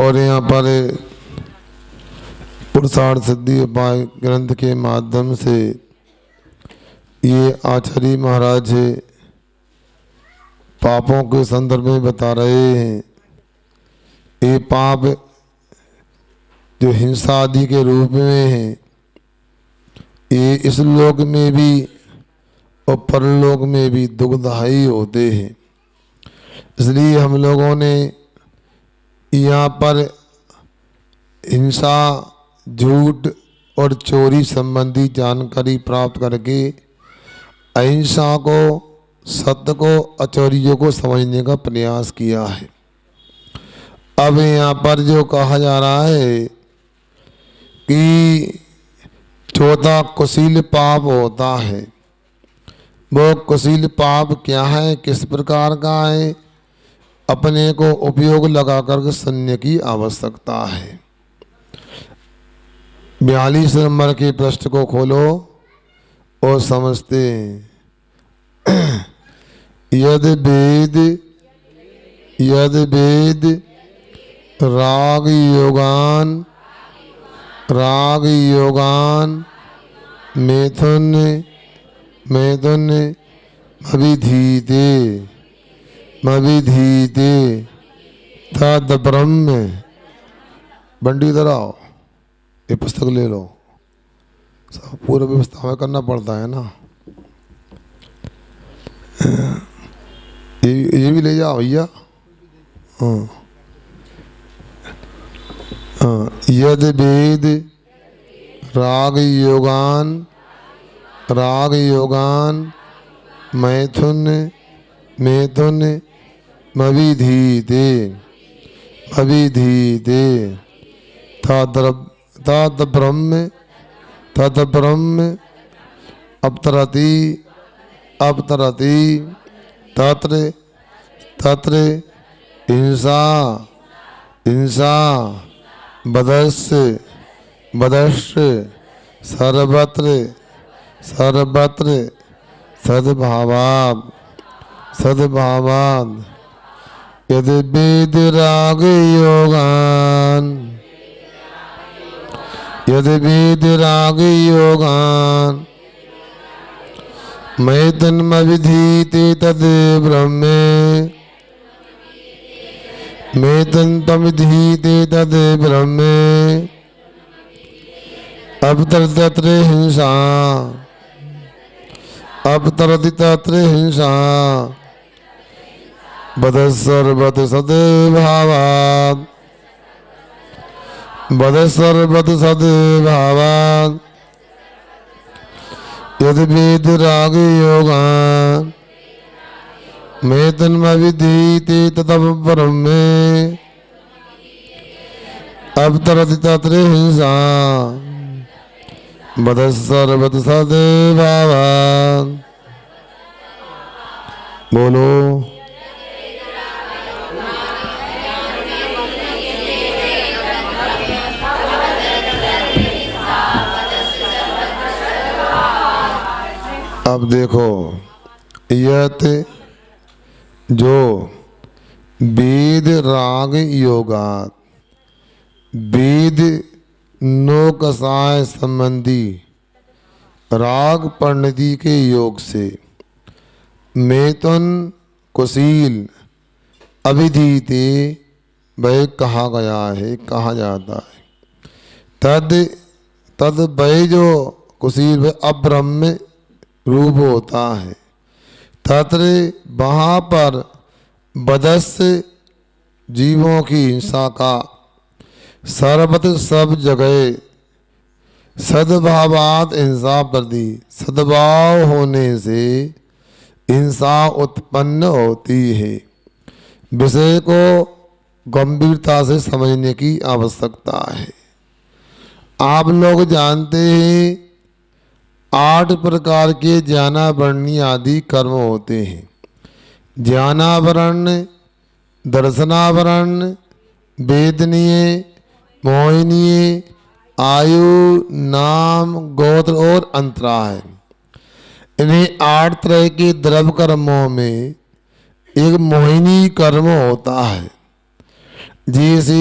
और यहाँ पर पुरुषार्थ सिद्धि उपाय ग्रंथ के माध्यम से ये आचार्य महाराज पापों के संदर्भ में बता रहे हैं। ये पाप जो हिंसा आदि के रूप में है, ये इस लोक में भी और परलोक में भी दुखदायी होते हैं। इसलिए हम लोगों ने यहाँ पर हिंसा, झूठ और चोरी संबंधी जानकारी प्राप्त करके अहिंसा को, सत्य को, अचौरियों को समझने का प्रयास किया है। अब यहाँ पर जो कहा जा रहा है कि चौथा कुशील पाप होता है, वो कुशील पाप क्या है, किस प्रकार का है, अपने को उपयोग लगा कर सुनने की आवश्यकता है। 42 नंबर के पृष्ठ को खोलो और समझते हैं। यद वेद राग योगान मैथुन मविधीते तद ब्रह्म। बंडी इधर आओ, ये पुस्तक ले लो। सब पूरा व्यवस्था में करना पड़ता है ना। ये भी ले जाओ भैया। यद वेद राग योगान मैथुन मविधीते तद ब्रह्म अवतरति तत्र हिंसा बदस्य सर्वत्र सद्भावात् यदि वेद राग योगान मैथुनमविधीते तद ब्रह्मे मैथुनमविधीते तद ब्रह्मे अवतरति तत्र हिंसा बदसर्वत सद्भावात् यदि वेद राग योगान मैथुनमविधीते तद ब्रह्मे अवतरति तत्र हिंसा बदसर्वत सद्भावात्। बोलो। अब देखो, यत जो वेद राग योगात, वेद नौकसाय संबंधी राग परिणति के योग से, मैथुन कुशील अविधीते वह कहा गया है, कहा जाता है। तद वह जो कुशील वह अब्रह्म रूप होता है। तत्र वहाँ पर बदस्य जीवों की हिंसा का सर्वत सब जगह सद्भावात् हिंसा प्रति सद्भाव होने से हिंसा उत्पन्न होती है। विषय को गंभीरता से समझने की आवश्यकता है। आप लोग जानते हैं 8 प्रकार के ज्ञानावरणी आदि कर्म होते हैं। ज्ञानावरण, दर्शनावरण, वेदनीय, मोहनीय, आयु, नाम, गोत्र और अंतरा है। इन्हें 8 तरह के द्रव्य कर्मों में एक मोहिनी कर्म होता है। जैसे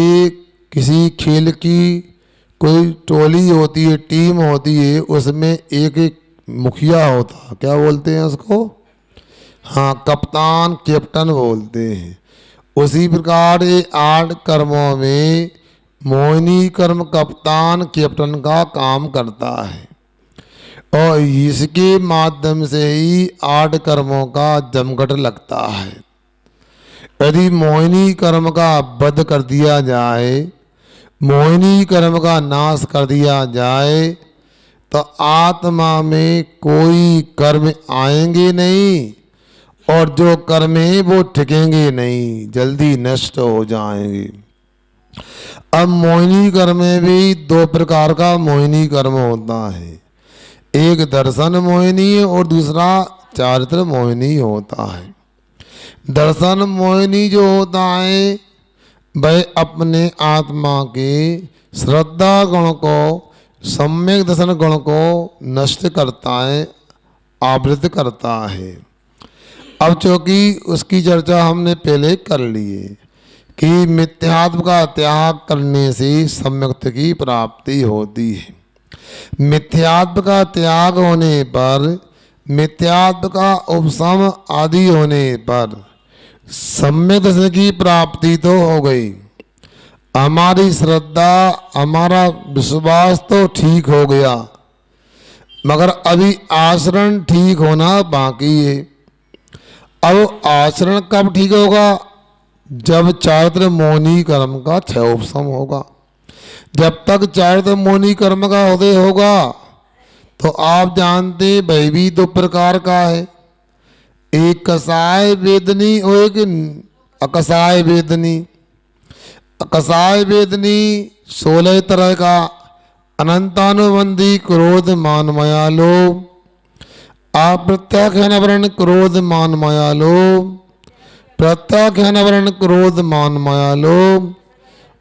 किसी खेल की कोई टोली होती है, टीम होती है, उसमें एक एक मुखिया होता है, क्या बोलते हैं उसको? हाँ, कप्तान, कैप्टन बोलते हैं। उसी प्रकार ये 8 कर्मों में मोहिनी कर्म कप्तान कैप्टन का काम करता है और इसके माध्यम से ही 8 कर्मों का जमघट लगता है। यदि मोहिनी कर्म का वध कर दिया जाए, मोहिनी कर्म का नाश कर दिया जाए, तो आत्मा में कोई कर्म आएंगे नहीं और जो कर्म है वो टिकेंगे नहीं, जल्दी नष्ट हो जाएंगे। अब मोहिनी कर्म में भी 2 प्रकार का मोहिनी कर्म होता है, एक दर्शन मोहिनी और दूसरा चारित्र मोहिनी होता है। दर्शन मोहिनी जो होता है वह अपने आत्मा के श्रद्धा गुण को, सम्यक दर्शन गुण को नष्ट करता है, आवृत करता है। अब चूंकि उसकी चर्चा हमने पहले कर ली है कि मिथ्यात्व का त्याग करने से सम्यक्त की प्राप्ति होती है। मिथ्यात्व का त्याग होने पर, मिथ्यात्व का उपशम आदि होने पर सम्यक दर्शन की प्राप्ति तो हो गई। हमारी श्रद्धा, हमारा विश्वास तो ठीक हो गया, मगर अभी आचरण ठीक होना बाकी है। अब आचरण कब ठीक होगा? जब चारित्र मोहिनी कर्म का क्षय उपशम होगा। जब तक चारित्र मोहिनी कर्म का उदय होगा तो आप जानते वह भी 2 प्रकार का है, एक कसाय वेदनी और एक अकसाय वेदनी। अकसाय वेदनी 16 तरह का, अनंतानुबंधी क्रोध मान माया लोभ, अप्रत्याख्यान क्रोध मान माया लोभ, प्रत्याख्यान क्रोध मान माया लोभ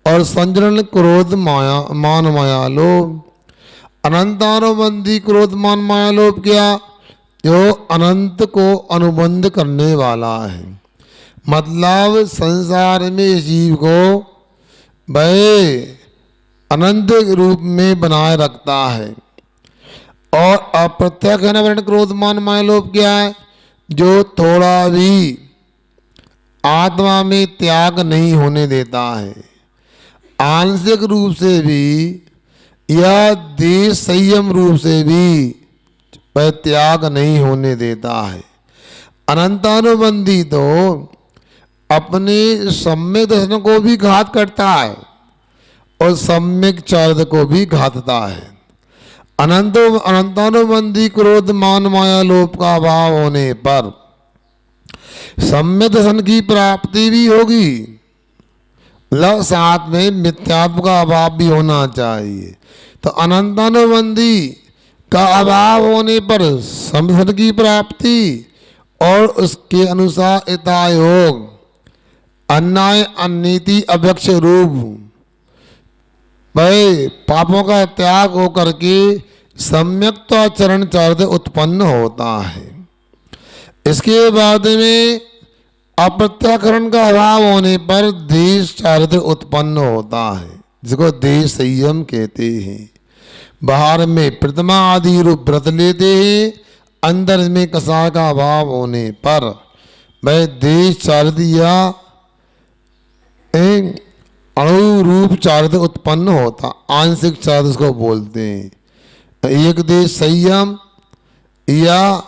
और संजरण क्रोध मान माया लोभ। अनंतानुबंधी क्रोध मान माया लोभ क्या? जो अनंत को अनुबंध करने वाला है, मतलब संसार में जीव को वह अनंत रूप में बनाए रखता है। और अप्रत्याख्यान क्रोध मान माया लोभ क्या है? जो थोड़ा भी आत्मा में त्याग नहीं होने देता है, आंशिक रूप से भी या देश संयम रूप से भी वह त्याग नहीं होने देता है। अनंतानुबंधी तो अपने सम्यक दर्शन को भी घात करता है और सम्यक चारित्र को भी घातता है। अनंतानुबंधी क्रोध मान माया लोभ का अभाव होने पर सम्यक दर्शन की प्राप्ति भी होगी, साथ में मिथ्यात्व का अभाव भी होना चाहिए। तो अनंतानुबंधी का अभाव होने पर सम्यक की प्राप्ति और उसके अनुसार यथायोग अन्याय अनीति अभक्ष रूप वह पापों का त्याग होकर के सम्यक्ताचरण चारित्र उत्पन्न होता है। इसके बाद में अप्रत्याकरण का अभाव होने पर देश चारित्र उत्पन्न होता है, जिसको देश संयम कहते हैं। बाहर में प्रतिमा आदि रूप व्रत लेते हैं, अंदर में कसाय का अभाव होने पर वह देश चारित्र या अणु रूप चारित्र उत्पन्न होता, आंशिक चारित्र को बोलते हैं। एक देश संयम या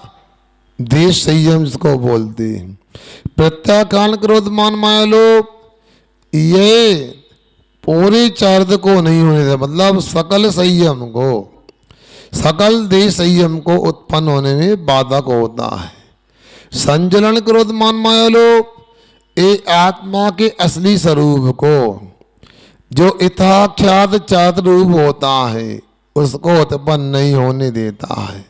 देश संयम जिसको बोलते हैं। प्रत्याख्यान क्रोध मान माया लोभ ये पूरे चारित्र को नहीं होने देता, मतलब सकल संयम को, सकल देश संयम को उत्पन्न होने में बाधक होता है। संजलन क्रोध मान माया लोभ ये आत्मा के असली स्वरूप को, जो यथाख्यात चारित्र रूप होता है, उसको उत्पन्न नहीं होने देता है।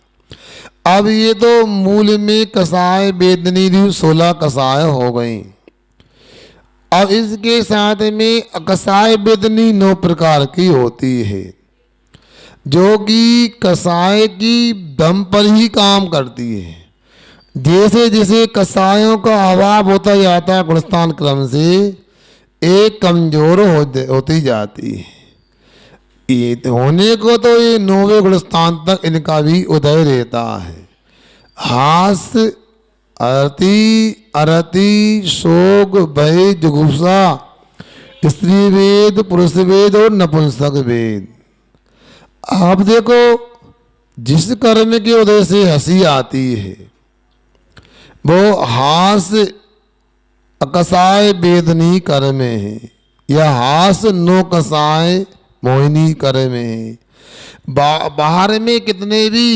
अब ये तो मूल में कसाय वेदनी 16 कसाय हो गई। अब इसके साथ में कसाय वेदनी 9 प्रकार की होती है, जो कि कसाय की दम पर ही काम करती है। जैसे जैसे कसायों का अभाव होता जाता है गुणस्थान क्रम से, एक कमजोर होती जाती है। ये होने को तो ये 9वें गुण स्थान तक इनका भी उदय रहता है। हास, अरति, अरति, शोक, भय, जुगुप्सा, स्त्री वेद, पुरुष वेद और नपुंसक वेद। आप देखो, जिस कर्म के उदय से हंसी आती है वो हास अकसाय वेदनी कर्म है, या हास नो कसाय मोहिनी कर्म है। बाहर में कितने भी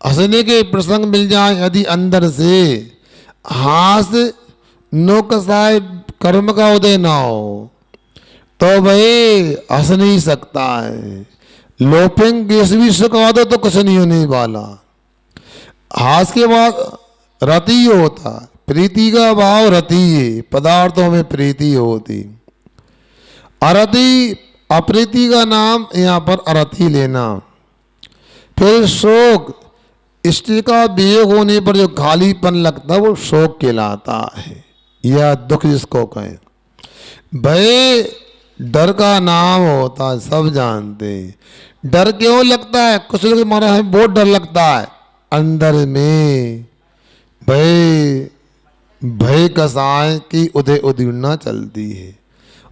हंसने के प्रसंग मिल जाए, यदि अंदर से हास नो कसाय कर्म का उदय ना हो तो भाई हंस नहीं सकता है। लोपिंग गैस भी सुखवा दो तो कुछ नहीं होने वाला। हास के बाद रति होता, प्रीति का भाव रति है, पदार्थों में प्रीति होती। अरति, अप्रीति का नाम यहाँ पर अरति लेना। फिर शोक, स्त्री का वियोग होने पर जो खालीपन लगता है वो शोक कहलाता है, या दुख जिसको कहें। भय डर का नाम होता है, सब जानते हैं। डर क्यों लगता है? कुछ लोग मारा है बहुत डर लगता है, अंदर में भय भय कसाय की उदय उदीर्णा चलती है,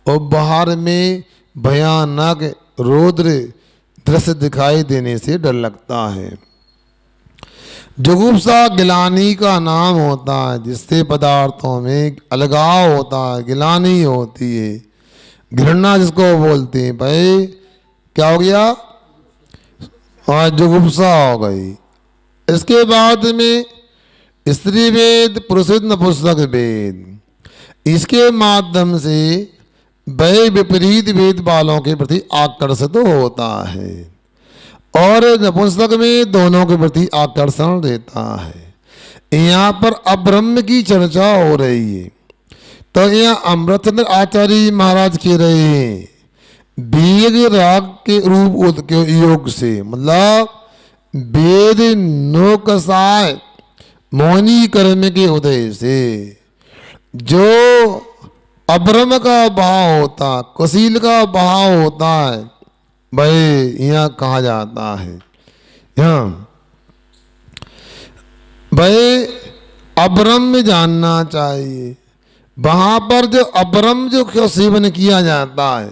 और बाहर में भयानक रौद्र दृश्य दिखाई देने से डर लगता है। जुगुप्सा गिलानी का नाम होता है, जिससे पदार्थों में अलगाव होता है, गिलानी होती है, घृणा जिसको बोलते हैं। भाई क्या हो गया? और जुगुप्सा हो गई। इसके बाद में स्त्री वेद, पुरुष नपुंसक वेद, इसके माध्यम से भय विपरीत वेद वालों के प्रति आकर्षित होता है, और नपुंसक में दोनों के प्रति आकर्षण रहता है। यहाँ पर अब्रह्म की चर्चा हो रही है, तो यहाँ अमृतचंद्र आचार्य महाराज कह रहे हैं वेद राग के रूप के योग से, मतलब वेद नो कसाय मोहिनी कर्म के उदय से जो अब्रह्म का भाव होता, कुशील का भाव होता है, भाई यहाँ कहा जाता है, यहाँ भाई अब्रह्म जानना चाहिए। वहां पर जो अब्रह्म जो सेवन किया जाता है,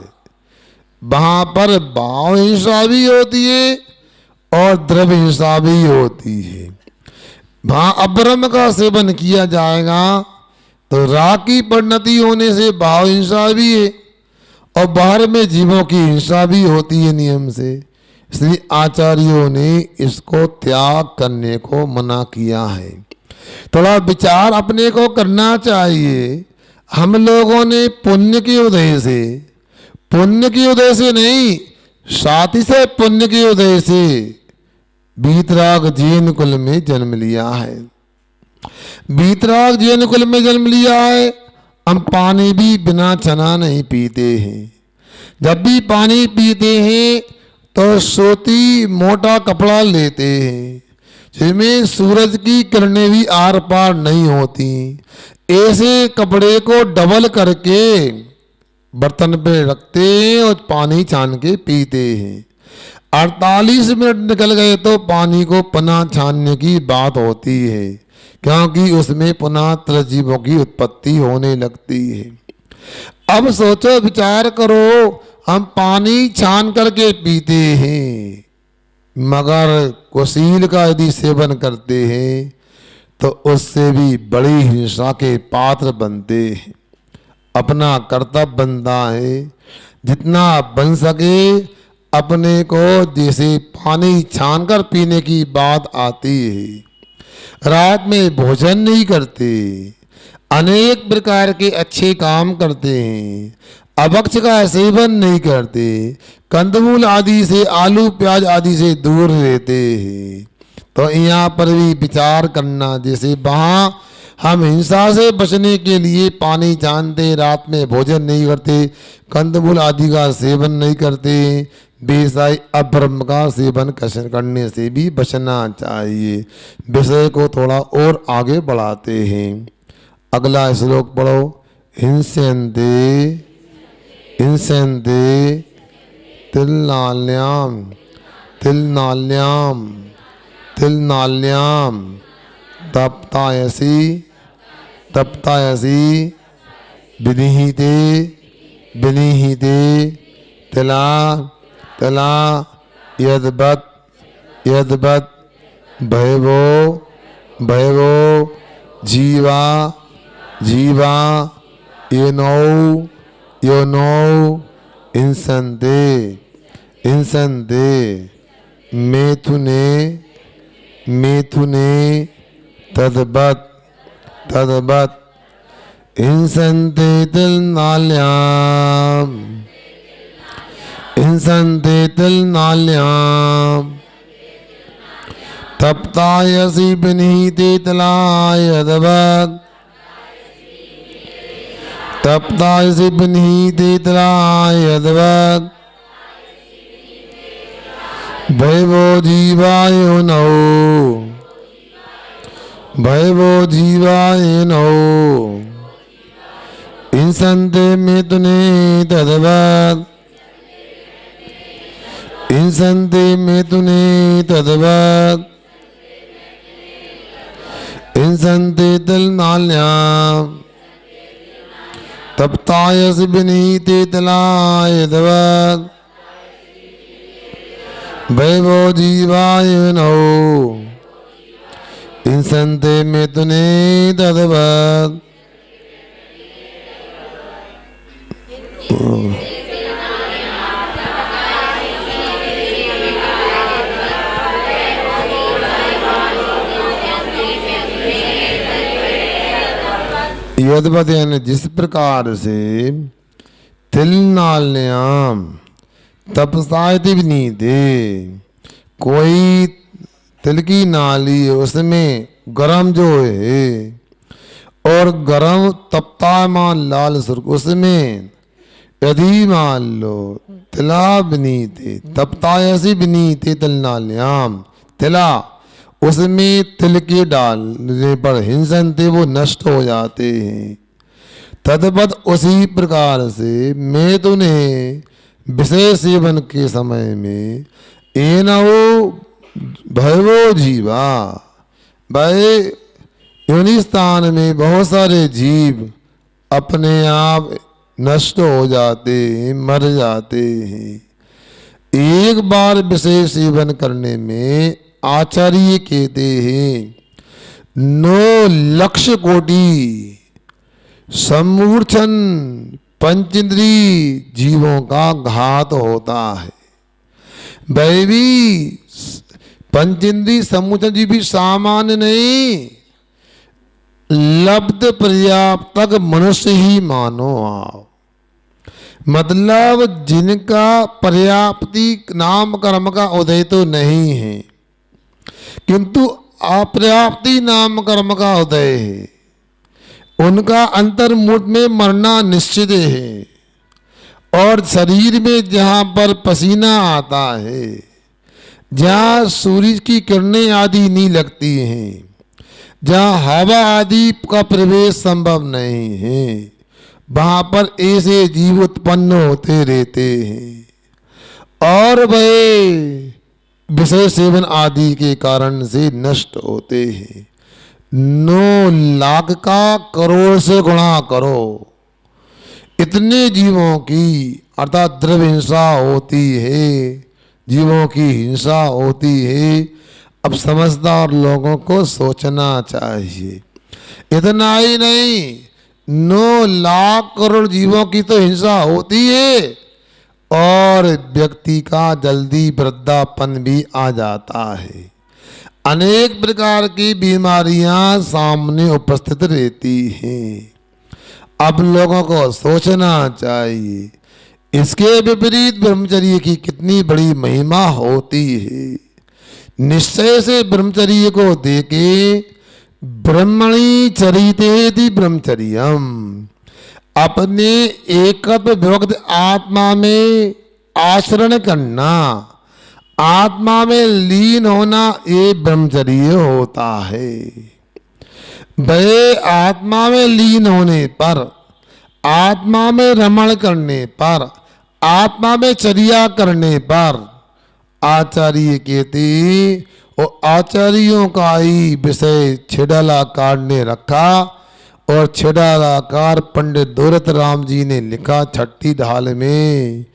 वहां पर भाव हिंसा भी होती है और द्रव्य हिंसा भी होती है। वहां अब्रह्म का सेवन किया जाएगा तो राग की परिणति होने से भाव हिंसा भी है, और बाहर में जीवों की हिंसा भी होती है नियम से। इसलिए आचार्यों ने इसको त्याग करने को मना किया है। थोड़ा विचार अपने को करना चाहिए। हम लोगों ने पुण्य के उदय से नहीं, साथी से पुण्य के उदय से वीतराग जैन कुल में जन्म लिया है। वीतराग जैन कुल में जन्म लिया है। हम पानी भी बिना छना नहीं पीते हैं। जब भी पानी पीते हैं तो सूती मोटा कपड़ा लेते हैं, जिसमें सूरज की किरणें भी आर पार नहीं होती। ऐसे कपड़े को डबल करके बर्तन पे रखते हैं और पानी छान के पीते हैं। 48 मिनट निकल गए तो पानी को पुनः छानने की बात होती है, क्योंकि उसमें पुनः त्रिजीवों की उत्पत्ति होने लगती है। अब सोचो, विचार करो, हम पानी छान करके पीते हैं, मगर कुशील का यदि सेवन करते हैं तो उससे भी बड़ी हिंसा के पात्र बनते हैं। अपना कर्तव्य बनता है जितना बन सके अपने को, जैसे पानी छानकर पीने की बात आती है। रात में भोजन नहीं करते, अनेक प्रकार के अच्छे काम करते हैं, अभक्ष का सेवन नहीं करते, कंदमूल आदि से, आलू प्याज आदि से दूर रहते हैं। तो यहाँ पर भी विचार करना, जैसे वहाँ हम हिंसा से बचने के लिए पानी छानते, रात में भोजन नहीं करते, कंदमूल आदि का सेवन नहीं करते, बेसाई अब्रह्म का सेवन करने से भी बचना चाहिए। विषय को थोड़ा और आगे बढ़ाते हैं। अगला श्लोक पढ़ो। हिंस्यन्ते इंसेंदे तिलनाल्याम तिलनाल्याम तिलनाल्याम तप्तायसी तप्तायसी विनिहिते विनिहिते तिला तिला यद्वत् यद्वत् भयवो भयवो जीवा जीवा येनौ योनौ इंसंदे इंसंदे मेथुने मेथुने तद्वत् तद्वत् इंसंदे तिलनाल्याम इंसंदे तिलनाल्याम तप्तायसी विनिहिते तिला यद्वत् तप्तायसी विनिहिते तिला यद्वत् भयवो जीवायोनौ भयवो जीवायोनौ इंसंदे मेतुने तद्वत् इंसंदे मेतुने तद्वत् इंसंदे तिलनाल्याम तप्तायसी विनिहिते तिला यद्वत् भयवो जीवायोनौ इंसंदे मेतुने तद्वत्। यद्वत् यानी जिस प्रकार से तिलनाल्याम तपसायति विनीते कोई तिल की नाली है उसमें गरम जो है और गरम तप्तायमान लाल सुर्ख उसमें यदि मान लो तिला विनीते तप्तायसी विनीते तिलनाल्याम तिला उसमें तिल के डालने पर हिंसनते वो नष्ट हो जाते हैं। तद्वत् उसी प्रकार से मैं तुम्हें विषय सेवन के समय में एनवो भयवो जीवा भय योनि स्थान में बहुत सारे जीव अपने आप नष्ट हो जाते हैं मर जाते हैं। एक बार विषय सेवन करने में आचार्य कहते हैं 9 लक्ष कोटि समूर्छन पंचेंद्री जीवों का घात होता है। दैवी पंचेंद्री समूर्छन जीव भी सामान्य नहीं लब्ध पर्याप्त तक मनुष्य ही मानो आप मतलब जिनका पर्याप्ति नाम कर्म का उदय तो नहीं है किंतु अपर्याप्ति नाम कर्म का उदय है। उनका अंतर्मूर्त में मरना निश्चित है और शरीर में जहाँ पर पसीना आता है जहाँ सूरज की किरणें आदि नहीं लगती हैं जहाँ हवा आदि का प्रवेश संभव नहीं है वहाँ पर ऐसे जीव उत्पन्न होते रहते हैं और वे विषय सेवन आदि के कारण से नष्ट होते हैं। 9 लाख का करोड़ से गुणा करो इतने जीवों की अर्थात द्रव्य हिंसा होती है जीवों की हिंसा होती है। अब समझदार लोगों को सोचना चाहिए इतना ही नहीं 9 लाख करोड़ जीवों की तो हिंसा होती है और व्यक्ति का जल्दी वृद्धापन भी आ जाता है। अनेक प्रकार की बीमारियां सामने उपस्थित रहती हैं। अब लोगों को सोचना चाहिए इसके विपरीत ब्रह्मचर्य की कितनी बड़ी महिमा होती है। निश्चय से ब्रह्मचर्य को देके ब्रह्मणि चरितेति ब्रह्मचर्यम अपने एकत्व विभक्त आत्मा में आचरण करना आत्मा में लीन होना ये ब्रह्मचर्य होता है। वह आत्मा में लीन होने पर आत्मा में रमण करने पर आत्मा में चर्या करने पर आचार्य कहते और आचार्यों का ही विषय छिड़लाकार ने रखा और छिड़लाकार पंडित दौलत राम जी ने लिखा छठी ढाल में,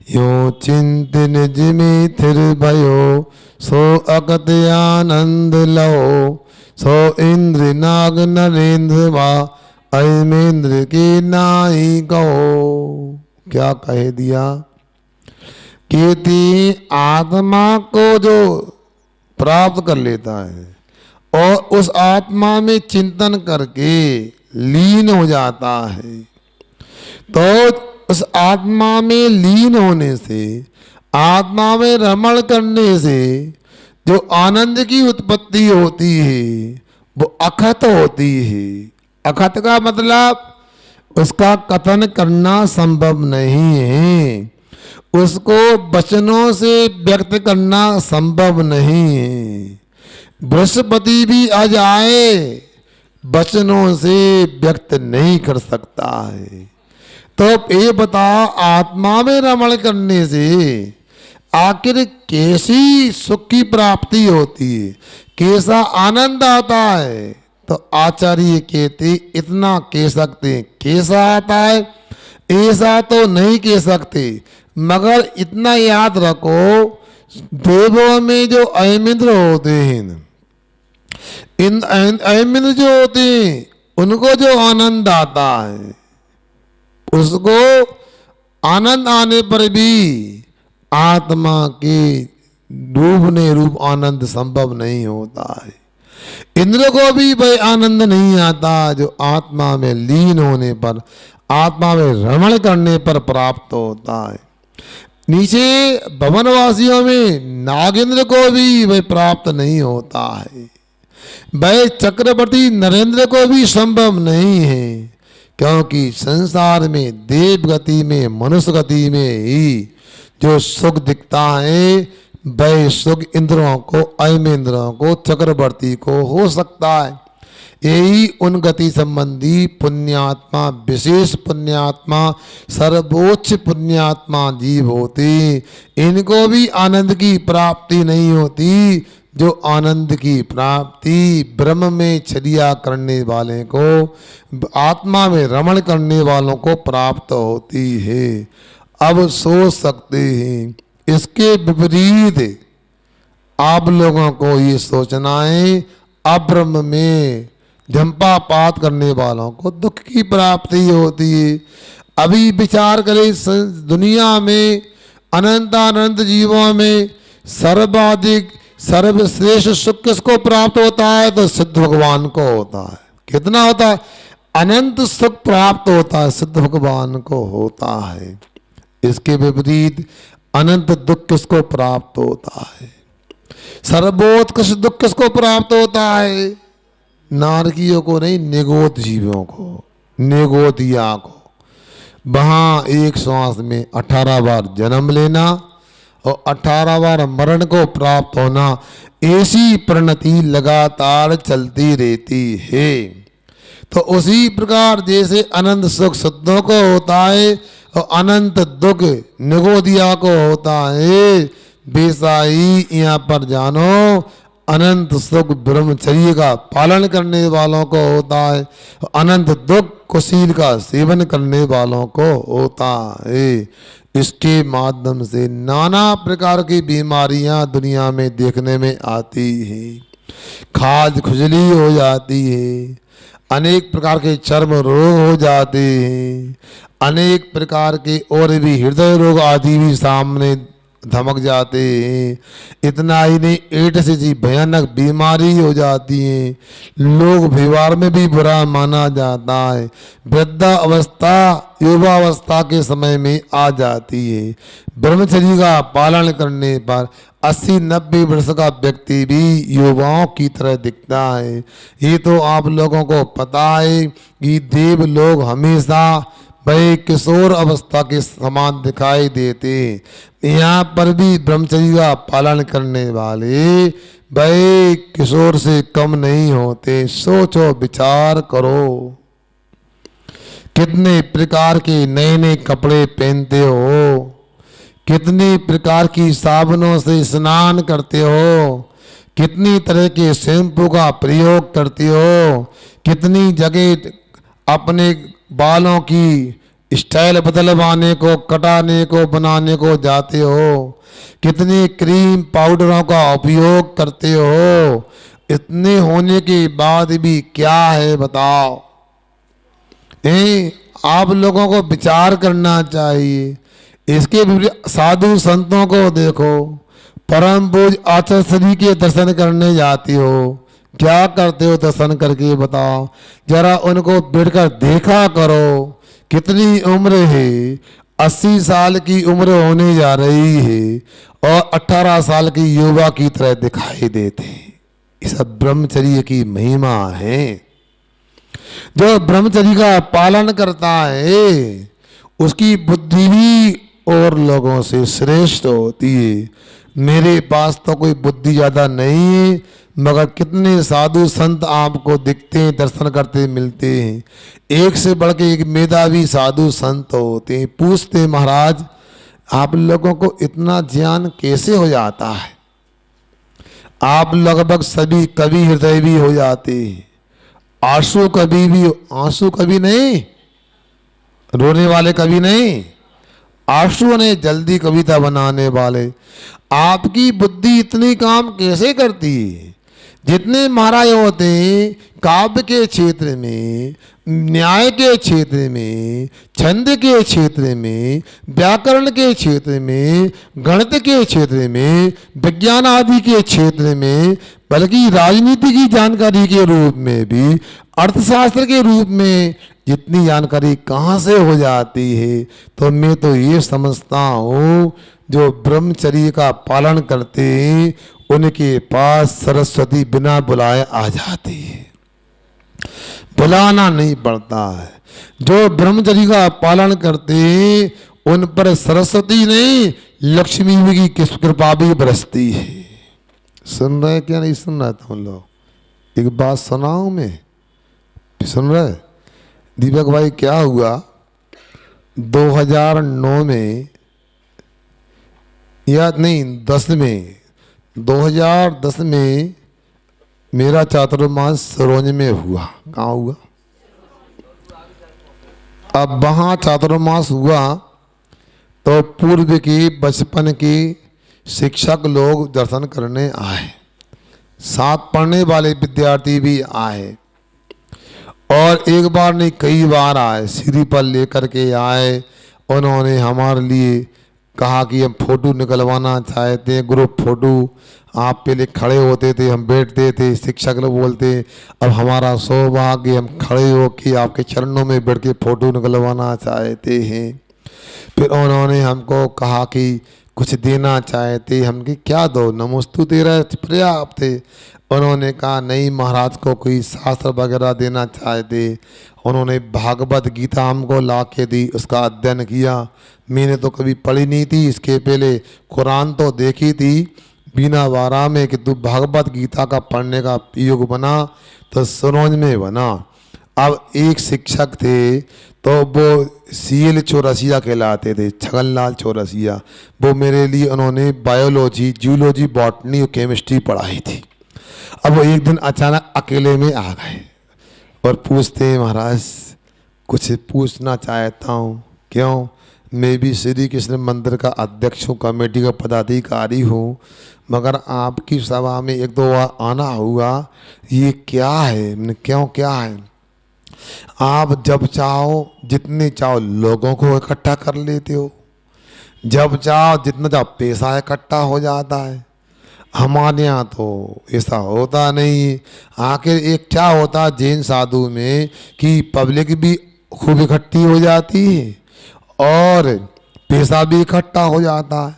यो चिंतन जिमे थिर भयो सो अकत आनंद लो, सो इंद्र नाग नरेंद्र वा अमेंद्र के नाई कहो। क्या कह दिया? कहती आत्मा को जो प्राप्त कर लेता है और उस आत्मा में चिंतन करके लीन हो जाता है, तो उस आत्मा में लीन होने से, आत्मा में रमण करने से जो आनंद की उत्पत्ति होती है वो अखत होती है। अखत का मतलब उसका कथन करना संभव नहीं है, उसको वचनों से व्यक्त करना संभव नहीं है। बृहस्पति भी आ जाए वचनों से व्यक्त नहीं कर सकता है। तो ये बता, आत्मा में रमण करने से आखिर कैसी सुख की प्राप्ति होती है, कैसा आनंद आता है? तो आचार्य कहते इतना कह सकते, कैसा आता है ऐसा तो नहीं कह सकते, मगर इतना याद रखो, देवों में जो ऐमिंद्र होते हैं, इन ऐमिंद्र जो होते हैं उनको जो आनंद आता है, उसको आनंद आने पर भी आत्मा के डूबने रूप आनंद संभव नहीं होता है। इंद्र को भी वह आनंद नहीं आता जो आत्मा में लीन होने पर, आत्मा में रमण करने पर प्राप्त होता है। नीचे भवनवासियों में नागेंद्र को भी वह प्राप्त नहीं होता है, वह चक्रवर्ती नरेंद्र को भी संभव नहीं है, क्योंकि संसार में देव गति में, मनुष्य गति में ही जो सुख दिखता है वह सुख इंद्रों को, ऐमेंद्रों को, चक्रवर्ती को हो सकता है। यही उन गति संबंधी पुण्यात्मा, विशेष पुण्यात्मा, सर्वोच्च पुण्यात्मा जीव होते, इनको भी आनंद की प्राप्ति नहीं होती जो आनंद की प्राप्ति ब्रह्म में चर्या करने वाले को, आत्मा में रमण करने वालों को प्राप्त होती है। अब सोच सकते हैं इसके विपरीत आप लोगों को ये सोचना है, अब्रह्म में झंपापात करने वालों को दुख की प्राप्ति होती है। अभी विचार करें, दुनिया में अनंत जीवों में सर्वाधिक सर्वश्रेष्ठ सुख किसको प्राप्त होता है? तो सिद्ध भगवान को होता है। कितना होता है? अनंत सुख प्राप्त होता है, सिद्ध भगवान को होता है। इसके विपरीत अनंत दुख किसको प्राप्त होता है? सर्वोत्कृष्ट दुख किसको प्राप्त होता है? नारकियों को नहीं, निगोत जीवों को, निगोतिया को। वहाँ एक श्वास में 18 बार जन्म लेना और 18 बार मरण को प्राप्त होना, ऐसी परिणति लगातार चलती रहती है। तो उसी प्रकार जैसे अनंत सुख सिद्धों को होता है और अनंत दुख निगोदिया को होता है, वैसा ही यहाँ पर जानो अनंत सुख ब्रह्मचर्य का पालन करने वालों को होता है, अनंत दुख कुशील का सेवन करने वालों को होता है। इसके माध्यम से नाना प्रकार की बीमारियां दुनिया में देखने में आती हैं, खाज खुजली हो जाती है, अनेक प्रकार के चर्म रोग हो जाते हैं, अनेक प्रकार के और भी हृदय रोग आदि भी सामने धमक जाते हैं। इतना ही नहीं, एड्स जैसी भयानक बीमारी हो जाती है, लोग व्यवहार में भी बुरा माना जाता है, वृद्धा अवस्था युवावस्था के समय में आ जाती है। ब्रह्मचर्य का पालन करने पर 80-90 वर्ष का व्यक्ति भी युवाओं की तरह दिखता है। ये तो आप लोगों को पता है कि देव लोग हमेशा वही किशोर अवस्था के समान दिखाई देते। यहाँ पर भी ब्रह्मचर्य का पालन करने वाले वही किशोर से कम नहीं होते। सोचो, विचार करो, कितने प्रकार के नए नए कपड़े पहनते हो, कितनी प्रकार की साबुनों से स्नान करते हो, कितनी तरह के शैम्पू का प्रयोग करते हो, कितनी जगह अपने बालों की स्टाइल बदलवाने को, कटाने को, बनाने को जाते हो, कितने क्रीम पाउडरों का उपयोग करते हो। इतने होने के बाद भी क्या है बताओ? आप लोगों को विचार करना चाहिए। इसके विपरीत साधु संतों को देखो, परम पूज आचार्य श्री के दर्शन करने जाती हो, क्या करते हो दर्शन करके बताओ? जरा उनको बैठकर देखा करो, कितनी उम्र है, 80 साल की उम्र होने जा रही है और 18 साल की युवा की तरह दिखाई देते हैं। इस ब्रह्मचर्य की महिमा है। जो ब्रह्मचर्य का पालन करता है उसकी बुद्धि भी और लोगों से श्रेष्ठ होती है। मेरे पास तो कोई बुद्धि ज्यादा नहीं है, मगर कितने साधु संत आपको दिखते हैं, दर्शन करते मिलते हैं। एक से बढ़ के एक मेधावी साधु संत होते हैं। पूछते महाराज आप लोगों को इतना ज्ञान कैसे हो जाता है? आप लगभग सभी कवि हृदय भी हो जाते हैं, आंसू कभी नहीं, रोने वाले कभी नहीं, आंसू ने जल्दी कविता बनाने वाले। आपकी बुद्धि इतनी काम कैसे करती है? जितने महाराज होते हैं काव्य के क्षेत्र में, न्याय के क्षेत्र में, छंद के क्षेत्र में, व्याकरण के क्षेत्र में, गणित के क्षेत्र में, विज्ञान आदि के क्षेत्र में, बल्कि राजनीति की जानकारी के रूप में भी, अर्थशास्त्र के रूप में जितनी जानकारी कहाँ से हो जाती है? तो मैं तो ये समझता हूँ जो ब्रह्मचर्य का पालन करते हैं उनके पास सरस्वती बिना बुलाए आ जाती है, बुलाना नहीं पड़ता है। जो ब्रह्मचर्य का पालन करते हैं उन पर सरस्वती नहीं लक्ष्मी की कृपा भी बरसती है। सुन रहे क्या? नहीं सुन रहे तुम लोग? एक बात सुनाऊं मैं, सुन रहे? दीपक भाई क्या हुआ 2009 में या नहीं 10 में, 2010 में मेरा चातुर्मास सरोज में हुआ। कहाँ हुआ? अब वहाँ चातुर्मास हुआ तो पूर्व के बचपन के शिक्षक लोग दर्शन करने आए, साथ पढ़ने वाले विद्यार्थी भी आए और एक बार नहीं कई बार आए, सीढ़ी पर लेकर के आए। उन्होंने हमारे लिए कहा कि हम फोटो निकलवाना चाहते हैं, ग्रुप फोटो। आप पहले खड़े होते थे, हम बैठते थे, शिक्षक लोग बोलते अब हमारा सौभाग्य हम खड़े हो के आपके चरणों में बैठ के फोटो निकलवाना चाहते हैं। फिर उन्होंने हमको कहा कि कुछ देना चाहते, हम कि क्या दो, नमोस्तु तेरा पर्याप्त है। उन्होंने कहा नहीं महाराज को कोई शास्त्र वगैरह देना चाहते। उन्होंने भागवत गीता हमको ला के दी, उसका अध्ययन किया। मैंने तो कभी पढ़ी नहीं थी, इसके पहले कुरान तो देखी थी बीना वारा में कि तू भागवत गीता का पढ़ने का योग बना, तो सरोज में बना। अब एक शिक्षक थे तो वो सीएल चौरसिया कहलाते थे, छगनलाल चौरसिया। वो मेरे लिए उन्होंने बायोलॉजी, जूलॉजी, बॉटनी और केमिस्ट्री पढ़ाई थी। अब वो एक दिन अचानक अकेले में आ गए और पूछते हैं महाराज कुछ पूछना चाहता हूँ। क्यों? मैं भी श्री कृष्ण मंदिर का अध्यक्ष हूँ, कमेटी का पदाधिकारी हूँ, मगर आपकी सभा में एक दो बार आना हुआ, ये क्या है? मैंने क्यों क्या है? आप जब चाहो जितने चाहो लोगों को इकट्ठा कर लेते हो, जब चाहो जितना चाहो पैसा इकट्ठा हो जाता है। हमारे यहाँ तो ऐसा होता नहीं। आखिर एक क्या होता जैन साधु में कि पब्लिक भी खूब इकट्ठी हो जाती है और पैसा भी इकट्ठा हो जाता है।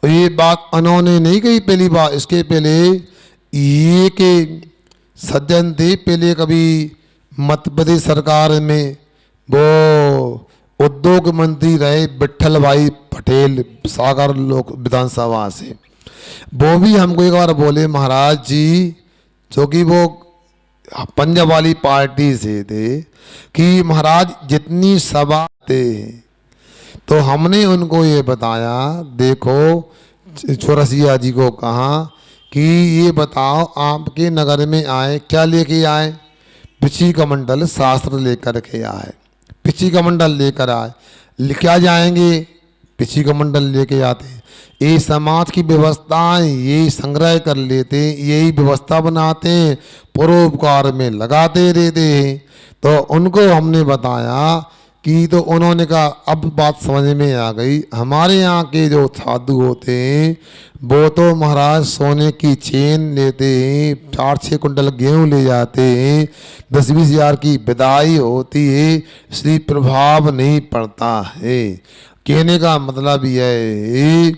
और ये बात उन्होंने नहीं कही पहली बार, इसके पहले ये के सज्जन थे, पहले कभी मध्य प्रदेश सरकार में वो उद्योग मंत्री रहे विठल भाई पटेल सागर लोक विधानसभा से। वो भी हमको एक बार बोले महाराज जी, जो कि वो पंजाब वाली पार्टी से थे, कि महाराज जितनी सभा थे तो हमने उनको ये बताया, देखो चौरसिया जी को कहा कि ये बताओ आपके नगर में आए क्या लेके आए? पिछी कमंडल शास्त्र लेकर के आए, पिछी कमंडल लेकर आए। क्या जाएंगे? पिछी कमंडल लेके आते हैं। ये समाज की व्यवस्थाएं यही संग्रह कर लेते, यही व्यवस्था बनाते, परोपकार में लगाते रहते हैं। तो उनको हमने बताया कि, तो उन्होंने कहा अब बात समझ में आ गई। हमारे यहाँ के जो साधु होते हैं वो तो महाराज सोने की चेन लेते हैं, 4-6 कुंटल गेहूँ ले जाते हैं, 10-20 हज़ार की विदाई होती है, इसलिए प्रभाव नहीं पड़ता है। कहने का मतलब यह है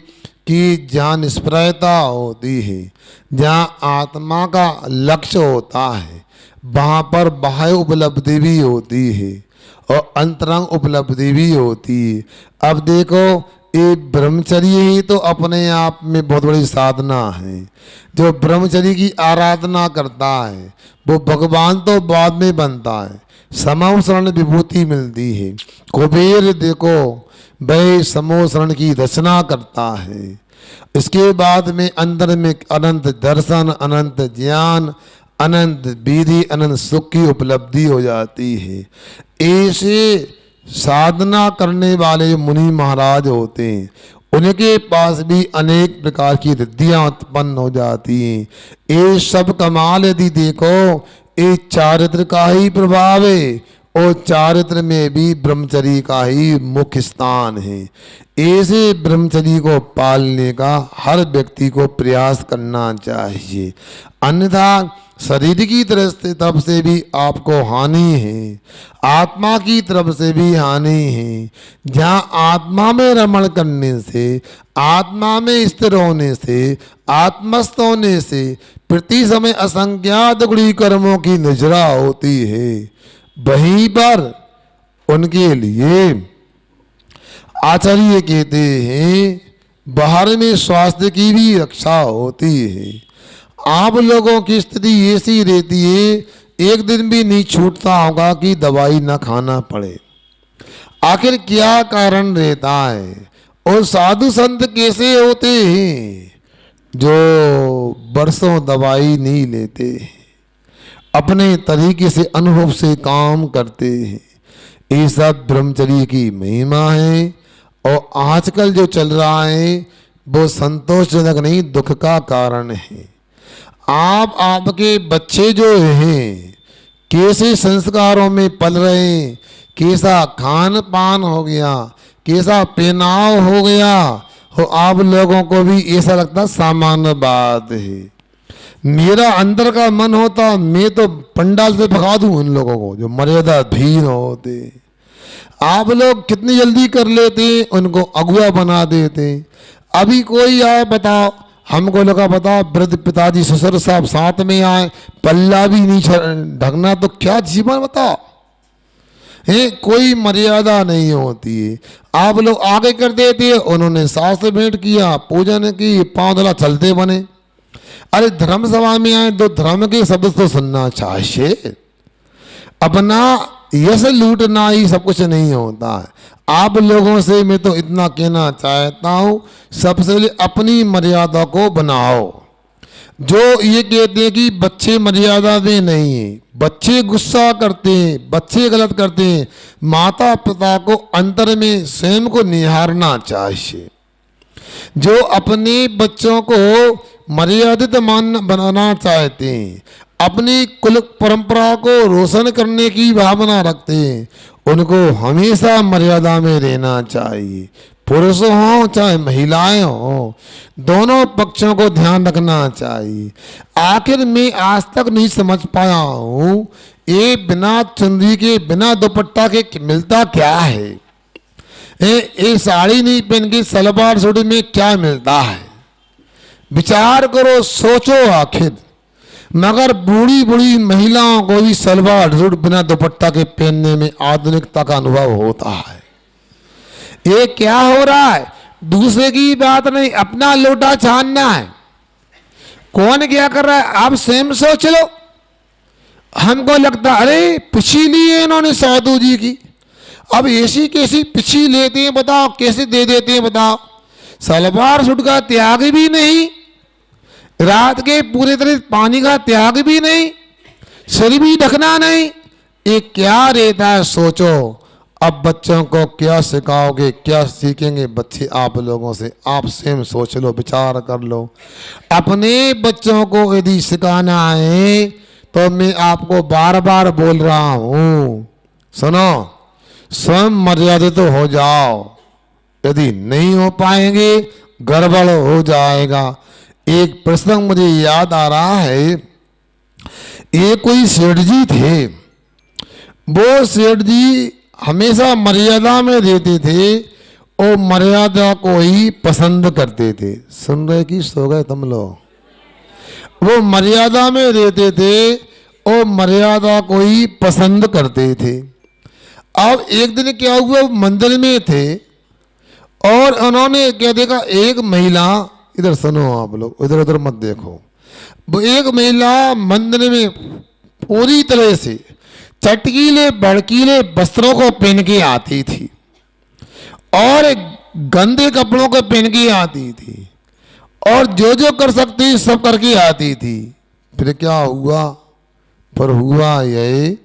कि जहाँ निष्प्रयता होती है, जहाँ आत्मा का लक्ष्य होता है, वहाँ पर बाह्य उपलब्धि भी होती है और अंतरंग उपलब्धि भी होती है। अब देखो ये ब्रह्मचर्य ही तो अपने आप में बहुत बड़ी साधना है। जो ब्रह्मचर्य की आराधना करता है वो भगवान तो बाद में बनता है, समो शरण विभूति मिलती है। कुबेर देखो वह समो शरण की रचना करता है, इसके बाद में अंदर में अनंत दर्शन, अनंत ज्ञान, अनंत विधि, अनंत सुख की उपलब्धि हो जाती है। ऐसे साधना करने वाले मुनि महाराज होते हैं, उनके पास भी अनेक प्रकार की रिद्धियां उत्पन्न हो जाती हैं। ये सब कमाल यदि देखो ये चारित्र का ही प्रभाव है और चारित्र में भी ब्रह्मचर्य का ही मुख्य स्थान है। ऐसे ब्रह्मचर्य को पालने का हर व्यक्ति को प्रयास करना चाहिए, अन्यथा शरीर की तरफ से भी आपको हानि है, आत्मा की तरफ से भी हानि है। जहाँ आत्मा में रमण करने से, आत्मा में स्थिर होने से, आत्मस्थ होने से प्रति समय असंख्यात गुणी कर्मों की निजरा होती है, वहीं पर उनके लिए आचार्य कहते हैं बाहर में स्वास्थ्य की भी रक्षा होती है। आप लोगों की स्थिति ऐसी रहती है, एक दिन भी नहीं छूटता होगा कि दवाई ना खाना पड़े। आखिर क्या कारण रहता है? और साधु संत कैसे होते हैं जो बरसों दवाई नहीं लेते, अपने तरीके से अनुभव से काम करते हैं। ये सब ब्रह्मचर्य की महिमा है। और आजकल जो चल रहा है वो संतोषजनक नहीं, दुख का कारण है। आपके बच्चे जो हैं कैसे संस्कारों में पल रहे हैं, कैसा खान पान हो गया, कैसा पहनाव हो गया, हो आप लोगों को भी ऐसा लगता सामान्य बात है। मेरा अंदर का मन होता मैं तो पंडाल से भगा दूं उन लोगों को जो मर्यादा भीन होते। आप लोग कितनी जल्दी कर लेते, उनको अगुआ बना देते। अभी कोई आए बताओ, हमको लगा बताओ वृद्ध पिताजी ससुर साहब साथ में आए, पल्ला भी नहीं ढकना, तो क्या जीवन बताओ है? कोई मर्यादा नहीं होती है। आप लोग आगे कर देते, उन्होंने शास्त्र भेंट किया, पूजन की, पांव धला चलते बने। अरे धर्म सभा में आए तो धर्म के शब्द तो सुनना चाहिए। अपना यश लूटना ही सब कुछ नहीं होता है। आप लोगों से मैं तो इतना कहना चाहता हूँ, सबसे पहले अपनी मर्यादा को बनाओ। जो ये कहते हैं कि बच्चे मर्यादा में नहीं है, बच्चे गुस्सा करते हैं, बच्चे गलत करते हैं, माता पिता को अंतर में स्वयं को निहारना चाहिए। जो अपने बच्चों को मर्यादित बनाना चाहते हैं, अपनी कुल परंपरा को रोशन करने की भावना रखते हैं, उनको हमेशा मर्यादा में रहना चाहिए। पुरुष हो चाहे महिलाएं हो, दोनों पक्षों को ध्यान रखना चाहिए। आखिर मैं आज तक नहीं समझ पाया हूँ ये बिना चुंदी के, बिना दुपट्टा के मिलता क्या है? ये साड़ी नहीं पहन के सलवार सूट में क्या मिलता है? विचार करो, सोचो। आखिर मगर बूढ़ी बूढ़ी महिलाओं को भी सलवार सूट बिना दुपट्टा के पहनने में आधुनिकता का अनुभव होता है। ये क्या हो रहा है? दूसरे की बात नहीं, अपना लोटा छानना है। कौन क्या कर रहा है आप स्वयं सोच लो। हमको लगता अरे पूछी ली है इन्होंने साधु जी की, अब ऐसी कैसी पिछी लेते हैं बताओ, कैसे दे देते हैं बताओ। सलवार सूट का त्याग भी नहीं, रात के पूरे तरह पानी का त्याग भी नहीं, सिर भी ढकना नहीं, ये क्या रहता है सोचो। अब बच्चों को क्या सिखाओगे, क्या सीखेंगे बच्चे आप लोगों से? आप स्वयं सोच लो, विचार कर लो। अपने बच्चों को यदि सिखाना है तो मैं आपको बार बार बोल रहा हूं, सुनो, स्वयं मर्यादित तो हो जाओ। यदि नहीं हो पाएंगे गड़बड़ हो जाएगा। एक प्रसंग मुझे याद आ रहा है, ये कोई सेठ जी थे। वो सेठ जी हमेशा मर्यादा में रहते थे और मर्यादा को ही पसंद करते थे। सुन रहे कि सो गए तुम लोग? वो मर्यादा में रहते थे और मर्यादा को ही पसंद करते थे। अब एक दिन क्या हुआ, मंदिर में थे और उन्होंने क्या देखा, एक महिला, इधर सुनो आप लोग, इधर उधर मत देखो। वो एक महिला मंदिर में पूरी तरह से चटकीले भड़कीले वस्त्रों को पहन के आती थी और गंदे कपड़ों को पहन के आती थी और जो जो कर सकती सब करके आती थी। फिर क्या हुआ? पर हुआ ये,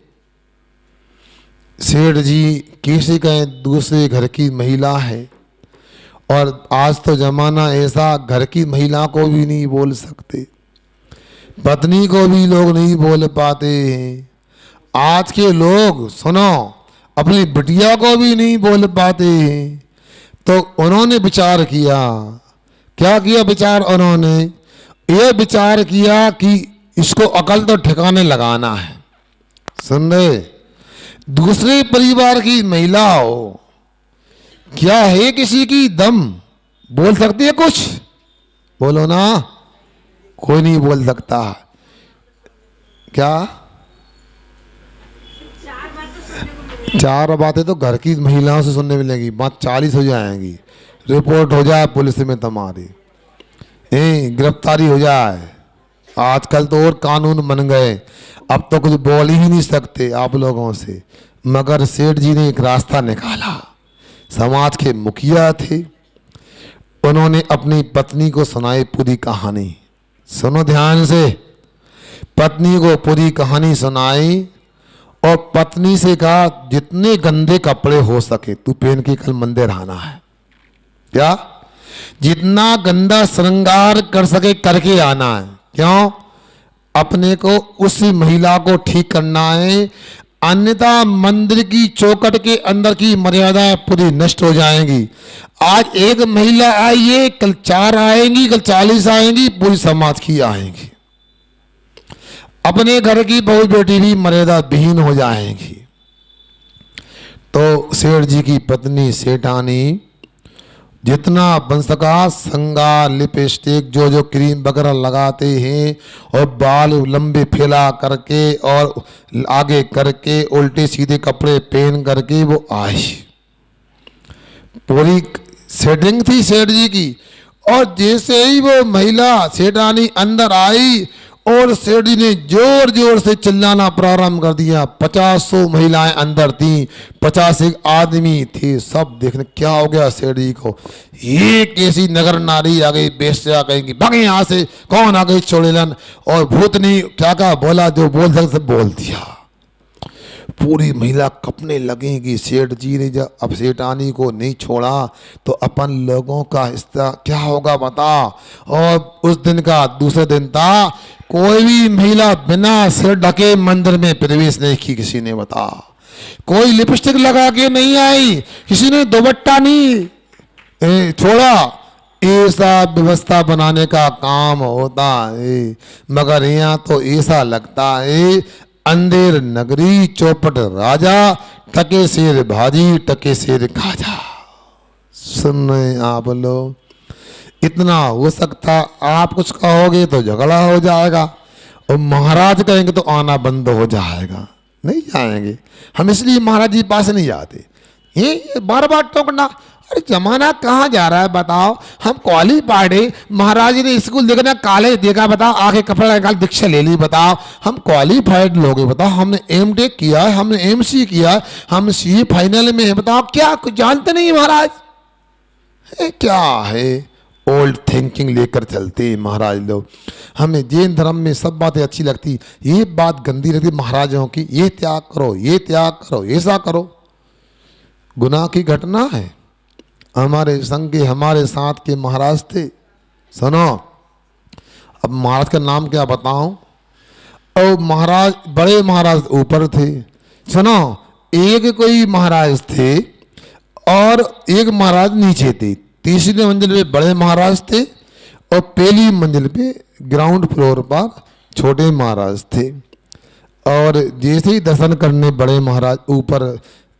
सेठ जी किसी का दूसरे घर की महिला है और आज तो जमाना ऐसा, घर की महिला को भी नहीं बोल सकते, पत्नी को भी लोग नहीं बोल पाते हैं। आज के लोग सुनो अपनी बिटिया को भी नहीं बोल पाते हैं। तो उन्होंने विचार किया, क्या किया विचार? उन्होंने ये विचार किया कि इसको अकल तो ठिकाने लगाना है। सुन रहे? दूसरे परिवार की महिला हो, क्या है किसी की दम? बोल सकती है कुछ? बोलो ना, कोई नहीं बोल सकता। क्या चार बातें तो घर की महिलाओं से सुनने मिलेगी, बात 40 हो जाएंगी, रिपोर्ट हो जाए पुलिस में तुम्हारी, गिरफ्तारी हो जाए। आजकल तो और कानून बन गए, अब तो कुछ बोल ही नहीं सकते आप लोगों से। मगर सेठ जी ने एक रास्ता निकाला। समाज के मुखिया थे, उन्होंने अपनी पत्नी को सुनाई पूरी कहानी। सुनो ध्यान से, पत्नी को पूरी कहानी सुनाई और पत्नी से कहा जितने गंदे कपड़े हो सके तू पहन के कल मंदिर आना है। क्या? जितना गंदा श्रृंगार कर सके करके आना है। क्यों? अपने को, उसी महिला को ठीक करना है, अन्यथा मंदिर की चौखट के अंदर की मर्यादाएं पूरी नष्ट हो जाएंगी। आज एक महिला आई है, कल 4 आएंगी, कल 40 आएंगी, पूरी समाज की आएंगी। अपने घर की बहू बेटी भी मर्यादा विहीन हो जाएंगी। तो सेठ जी की पत्नी सेठानी जितना बन सका श्रृंगार, लिपस्टिक, जो जो क्रीम वगैरह लगाते हैं और बाल लंबे फैला करके और आगे करके उल्टे सीधे कपड़े पहन करके वो आई। पूरी सेटिंग थी सेठ जी की। और जैसे ही वो महिला सेठानी अंदर आई और सेठ जी ने जोर जोर से चिल्लाना प्रारंभ कर दिया। 50 महिलाएं अंदर थी, 50 आदमी थे। सब देखने क्या हो गया सेठ जी को, ये कैसी नगर नारी आ गई, बेश्या कहेंगी, भागे यहाँ से, कौन आ गई चोड़ेलन। और भूतनी क्या क्या बोला, जो बोल सकते सब बोल दिया। पूरी महिला कपने लगेंगी। सेठ जी ने जब अब सेठानी को नहीं छोड़ा तो अपन लोगों का हिस्सा क्या होगा बता। और उस दिन का दूसरे दिन था, कोई भी महिला बिना सिर ढके मंदिर में प्रवेश नहीं की किसी ने बता। कोई लिपस्टिक लगा के नहीं आई, किसी ने दुपट्टा नहीं छोड़ा। ऐसा व्यवस्था बनाने का काम होता है। मगर यहाँ तो ऐसा लगता है अंधेर नगरी चौपट राजा, टके शेर भाजी टके शेर खाजा। सुन रहे आप लोग? इतना हो सकता, आप कुछ कहोगे तो झगड़ा हो जाएगा और महाराज कहेंगे तो आना बंद हो जाएगा। नहीं जाएंगे हम, इसलिए महाराज जी पास नहीं जाते। ये बार बार टोकना, अरे जमाना कहाँ जा रहा है बताओ। हम क्वालिफाइड है, महाराज ने स्कूल देखना, कॉलेज देखा, बताओ आगे कपड़ा निकाल दीक्षा ले ली, बताओ हम क्वालिफाइड लोग हैं, बताओ हमने एमटेक किया है, हमने एमसी किया है, हम सीए फाइनल में है, बताओ क्या कुछ जानते नहीं महाराज। क्या है ओल्ड थिंकिंग लेकर चलते हैं महाराज लोग। हमें जैन धर्म में सब बातें अच्छी लगती, ये बात गंदी लगती महाराजों की, ये त्याग करो, ये त्याग करो, ऐसा करो। गुनाह की घटना है। हमारे संग के हमारे साथ के महाराज थे, सुनो अब महाराज का नाम क्या बताऊं। और महाराज बड़े महाराज ऊपर थे, सुनो एक कोई महाराज थे और एक महाराज नीचे थे। तीसरी मंजिल पे बड़े महाराज थे और पहली मंजिल पे ग्राउंड फ्लोर पर छोटे महाराज थे। और जैसे ही दर्शन करने बड़े महाराज ऊपर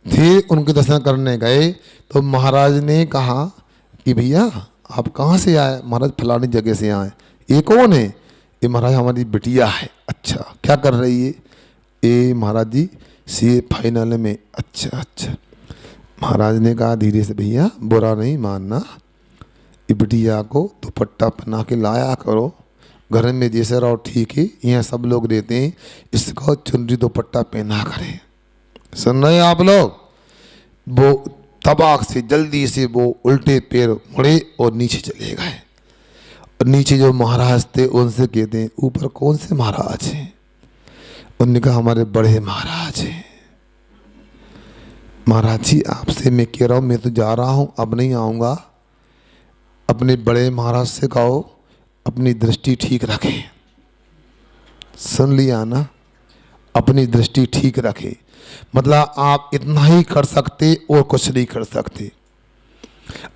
थे, उनके दर्शन करने गए तो महाराज ने कहा कि भैया आप कहाँ से आए। महाराज फलानी जगह से आए। ये कौन है। ये महाराज हमारी बिटिया है। अच्छा क्या कर रही है। ये महाराज जी सीए फाइनल में। अच्छा अच्छा। महाराज ने कहा धीरे से भैया बुरा नहीं मानना, ये बिटिया को दुपट्टा पहना के लाया करो, घर में जैसे रहो ठीक है, यहाँ सब लोग रहते हैं, इसको चुनरी दुपट्टा पहना करें। सुन रहे आप लोग। वो तबाक से जल्दी से वो उल्टे पैर मुड़े और नीचे चले गए। और नीचे जो महाराज थे उनसे कहते हैं ऊपर कौन से महाराज हैं। उन्होंने कहा हमारे बड़े महाराज हैं। महाराज जी आपसे मैं कह रहा हूँ, मैं तो जा रहा हूँ, अब नहीं आऊँगा। अपने बड़े महाराज से कहो अपनी दृष्टि ठीक रखें। सुन लिया ना, अपनी दृष्टि ठीक रखें। मतलब आप इतना ही कर सकते और कुछ नहीं कर सकते।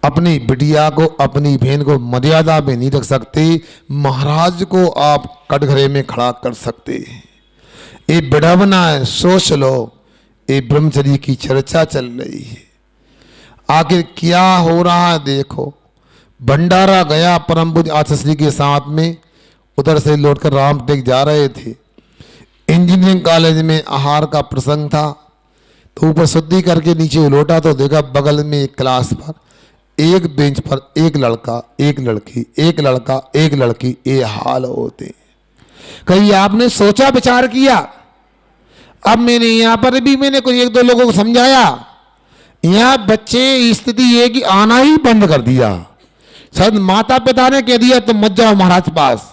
अपनी बिटिया को अपनी बहन को मर्यादा में नहीं रख सकते, महाराज को आप कटघरे में खड़ा कर सकते। ये विडंबना है, सोच लो। ये ब्रह्मचर्य की चर्चा चल रही है, आखिर क्या हो रहा है देखो। भंडारा गया परम पूज्य आचार्य श्री के साथ में, उधर से लौटकर रामटेक जा रहे थे। इंजीनियरिंग कॉलेज में आहार का प्रसंग था, तो ऊपर शुद्धि करके नीचे लौटा तो देखा बगल में एक क्लास पर एक बेंच पर एक लड़का एक लड़की, एक लड़का एक लड़की, ये हाल होते। कहीं आपने सोचा विचार किया। अब मैंने यहाँ पर भी मैंने कुछ एक दो लोगों को समझाया, यहाँ बच्चे स्थिति ये कि आना ही बंद कर दिया। शायद माता पिता ने कह दिया तो मत जाओ महाराज पास,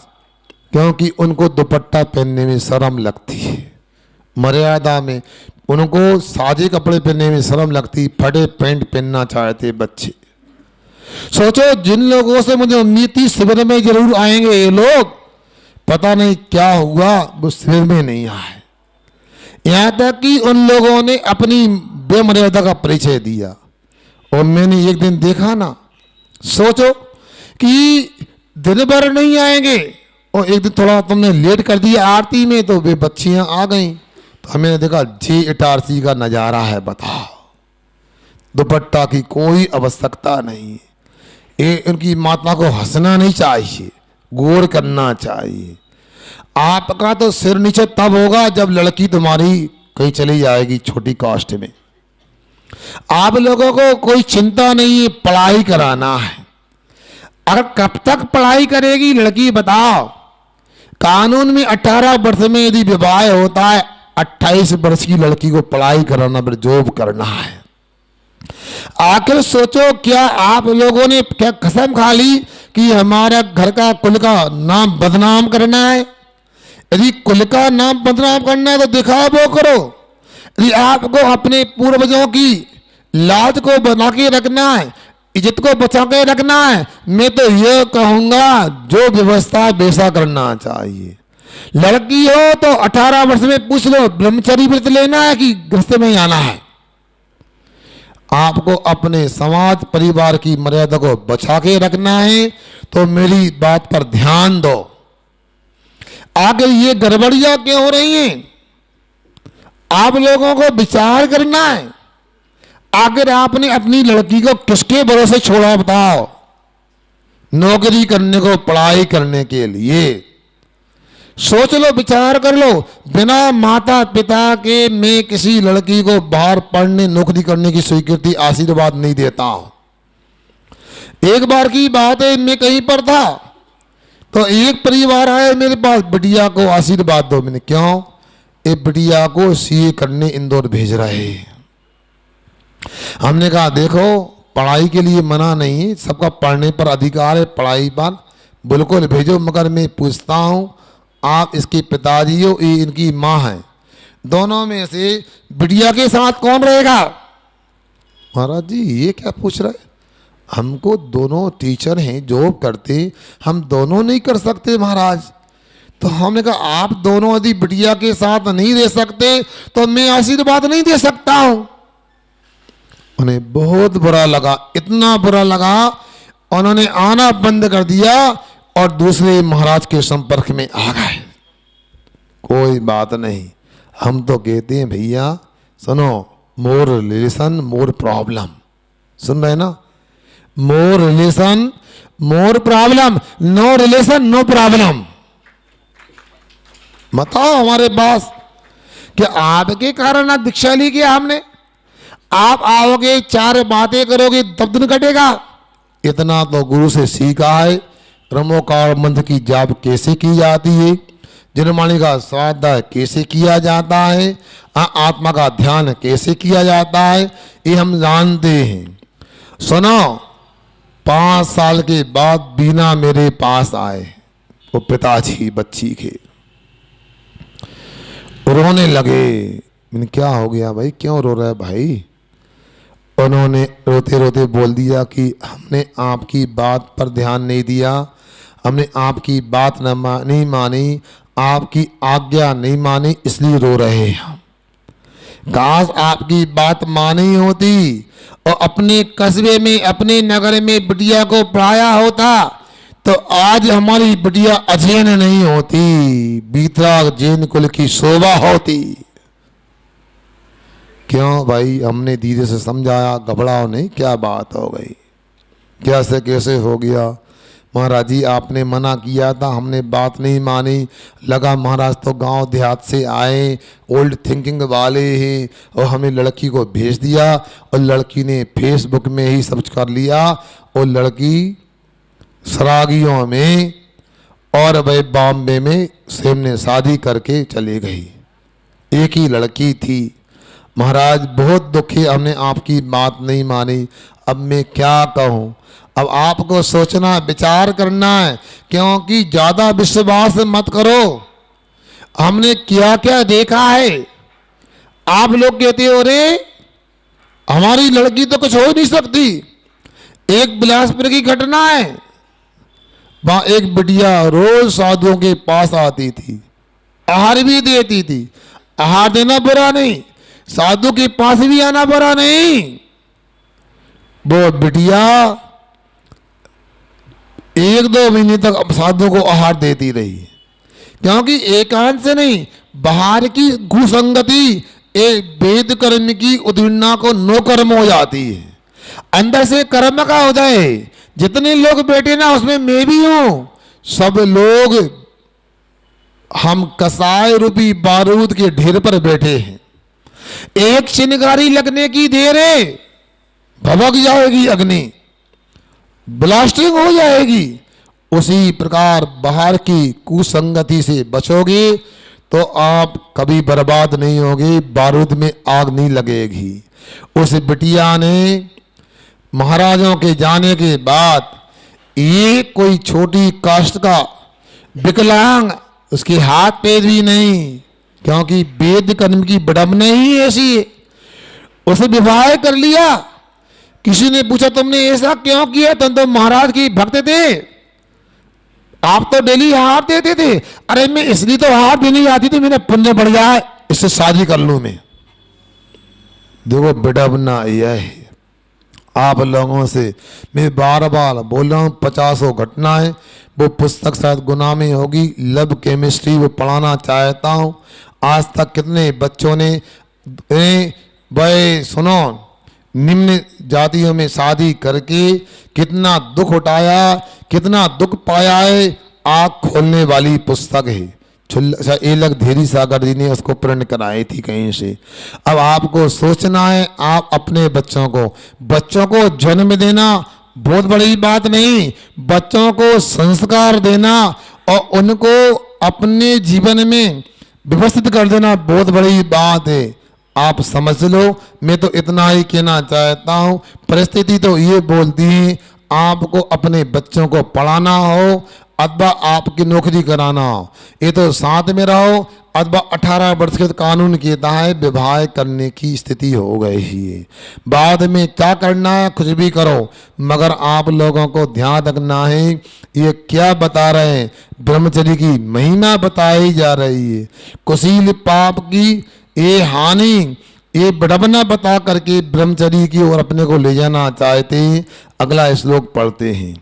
क्योंकि उनको दुपट्टा पहनने में शर्म लगती है। मर्यादा में उनको साजे कपड़े पहनने में शर्म लगती, फटे पैंट पहनना चाहते बच्चे। सोचो जिन लोगों से मुझे उम्मीद थी शिविर में जरूर आएंगे ये लोग, पता नहीं क्या हुआ वो शिविर में नहीं आए। यहाँ तक कि उन लोगों ने अपनी बेमर्यादा का परिचय दिया। और मैंने एक दिन देखा ना, सोचो कि दिन भर नहीं आएंगे और एक दिन थोड़ा तुमने लेट कर दिया आरती में तो वे बच्चियां आ गईं, तो हमें देखा जे इटारसी का नज़ारा है। बताओ दुपट्टा की कोई आवश्यकता नहीं। ये उनकी माता को हंसना नहीं चाहिए, गौर करना चाहिए। आपका तो सिर नीचे तब होगा जब लड़की तुम्हारी कहीं चली जाएगी छोटी कास्ट में। आप लोगों को कोई चिंता नहीं है, पढ़ाई कराना है। अगर कब तक पढ़ाई करेगी लड़की बताओ। कानून में 18 वर्ष में यदि विवाह होता है, 28 वर्ष की लड़की को पढ़ाई कराना, फिर जॉब करना है। आखिर सोचो क्या आप लोगों ने क्या कसम खा ली कि हमारा घर का कुल का नाम बदनाम करना है। यदि कुल का नाम बदनाम करना है तो दिखाओ वो करो। यदि आपको अपने पूर्वजों की लाज को बना के रखना है, इज्जत को बचा के रखना है, मैं तो ये कहूंगा जो व्यवस्था वैसा करना चाहिए। लड़की हो तो 18 वर्ष में पूछ लो ब्रह्मचर्य व्रत लेना है कि गृहस्थ में ही आना है। आपको अपने समाज परिवार की मर्यादा को बचा के रखना है तो मेरी बात पर ध्यान दो। आगे ये गड़बड़ियां क्यों हो रही हैं, आप लोगों को विचार करना है। आखिर आपने अपनी लड़की को किसके भरोसे छोड़ा बताओ। नौकरी करने को, पढ़ाई करने के लिए। सोच लो, विचार कर लो, बिना माता पिता के मैं किसी लड़की को बाहर पढ़ने नौकरी करने की स्वीकृति आशीर्वाद नहीं देता हूं। एक बार की बात है, मैं कहीं पर था तो एक परिवार आया मेरे पास, बिटिया को आशीर्वाद दो। मैंने क्यों? ये बिटिया को सीए करने इंदौर भेज रहे हैं। हमने कहा देखो, पढ़ाई के लिए मना नहीं है, सबका पढ़ने पर अधिकार है, पढ़ाई पर बिल्कुल भेजो, मगर मैं पूछता हूं आप इसके पिताजी हो, ये इनकी माँ है, दोनों में से बिटिया के साथ कौन रहेगा? महाराज जी ये क्या पूछ रहे? हमको दोनों टीचर हैं, जॉब करते, हम दोनों नहीं कर सकते महाराज। तो हमने कहा आप दोनों यदि बिटिया के साथ नहीं रह सकते तो मैं आशीर्वाद नहीं दे सकता हूं। उन्हें बहुत बुरा लगा, इतना बुरा लगा उन्होंने आना बंद कर दिया और दूसरे महाराज के संपर्क में आ गए। कोई बात नहीं, हम तो कहते हैं भैया सुनो, मोर रिलेशन मोर प्रॉब्लम। सुन रहे ना? More relation more problem, no relation no problem. बताओ हमारे पास कि आपके कारण ना दीक्षा ली गया हमने, आप आओगे चार बातें करोगे तब दिन कटेगा। इतना तो गुरु से सीखा है। ब्रह्मोकार मंत्र की जाप कैसे की जाती है, जनमाणी का स्वाध्याय कैसे किया जाता है, आत्मा का ध्यान कैसे किया जाता है, ये हम जानते हैं। सुनो, 5 साल के बाद बीना मेरे पास आए, वो पिताजी बच्ची के, रोने लगे। मैंने क्या हो गया भाई, क्यों रो रहा है भाई? उन्होंने रोते रोते बोल दिया कि हमने आपकी बात पर ध्यान नहीं दिया, हमने आपकी बात नहीं मानी, आपकी आज्ञा नहीं मानी, इसलिए रो रहे हैं। काश आपकी बात मानी होती और अपने कस्बे में अपने नगर में बिटिया को पढ़ाया होता तो आज हमारी बिटिया अजैन नहीं होती, बीतराग जैन कुल की शोभा होती। क्यों भाई? हमने धीरे से समझाया, घबराओ नहीं, क्या बात हो गई, कैसे हो गया? महाराज जी आपने मना किया था, हमने बात नहीं मानी, लगा महाराज तो गांव देहात से आए, ओल्ड थिंकिंग वाले हैं, और हमें लड़की को भेज दिया और लड़की ने फेसबुक में ही सर्च कर लिया और लड़की सरागियों में और भाई बॉम्बे में सेम ने शादी करके चली गई। एक ही लड़की थी। महाराज बहुत दुखी, हमने आपकी बात नहीं मानी, अब मैं क्या कहूँ? अब आपको सोचना विचार करना है, क्योंकि ज़्यादा विश्वास मत करो। हमने क्या क्या देखा है। आप लोग कहते हो रे हमारी लड़की तो कुछ हो नहीं सकती। एक बिलासपुर की घटना है, वहाँ एक बिटिया रोज साधुओं के पास आती थी, आहार भी देती थी। आहार देना बुरा नहीं, साधु के पास भी आना बुरा नहीं। वो बिटिया 1-2 महीने तक साधु को आहार देती रही, क्योंकि एकांत से नहीं, बाहर की कुसंगति एक वेद कर्म की उद्दीपना को नो कर्म हो जाती है। अंदर से कर्म का उदय है। जितने लोग बैठे ना उसमें मैं भी हूं, सब लोग हम कसाय रूपी बारूद के ढेर पर बैठे हैं। एक चिनगारी लगने की देर है, भभक जाएगी अग्नि, ब्लास्टिंग हो जाएगी। उसी प्रकार बाहर की कुसंगति से बचोगे तो आप कभी बर्बाद नहीं होगे, बारूद में आग नहीं लगेगी। उस बिटिया ने महाराजों के जाने के बाद, ये कोई छोटी कास्ट का विकलांग, उसके हाथ पैर भी नहीं, क्योंकि वेद कर्म की विडंबना ही ऐसी है। उसे विवाह कर लिया। किसी ने पूछा तुमने ऐसा क्यों किया? तुम तो महाराज की भक्त थे, आप तो डेली हार देते थे। अरे मैं इसलिए तो हार भी नहीं आती थी, मैंने पुण्य बढ़ जाए, इससे शादी कर लूं मैं। देखो विडंबना यह है। आप लोगों से मैं बार बार बोल रहा हूँ, 50 घटनाएं, वो पुस्तक शायद गुना में होगी, लव केमिस्ट्री, वो पढ़ाना चाहता हूँ। आज तक कितने बच्चों ने भाई सुनो, निम्न जातियों में शादी करके कितना दुख उठाया, कितना दुख पाया है, आँख खोलने वाली पुस्तक है। ये लग धीरी सागर जी ने उसको प्रिंट कराई थी कहीं से। अब आपको सोचना है, आप अपने बच्चों को जन्म देना बहुत बड़ी बात नहीं, बच्चों को संस्कार देना और उनको अपने जीवन में व्यवस्थित कर देना बहुत बड़ी बात है। आप समझ लो, मैं तो इतना ही कहना चाहता हूँ। परिस्थिति तो ये बोलती है आपको अपने बच्चों को पढ़ाना हो अथवा आपकी नौकरी कराना हो, ये तो साथ में रहो, अथवा 18 वर्ष के कानून कहता है विवाह करने की स्थिति हो गई है। बाद में क्या करना है कुछ भी करो, मगर आप लोगों को ध्यान रखना है ये क्या बता रहे हैं, ब्रह्मचर्य की महिमा बताई जा रही है। कुशील पाप की ये हानि, ये विडंबना बता करके ब्रह्मचर्य की ओर अपने को ले जाना चाहते हैं। अगला श्लोक पढ़ते हैं।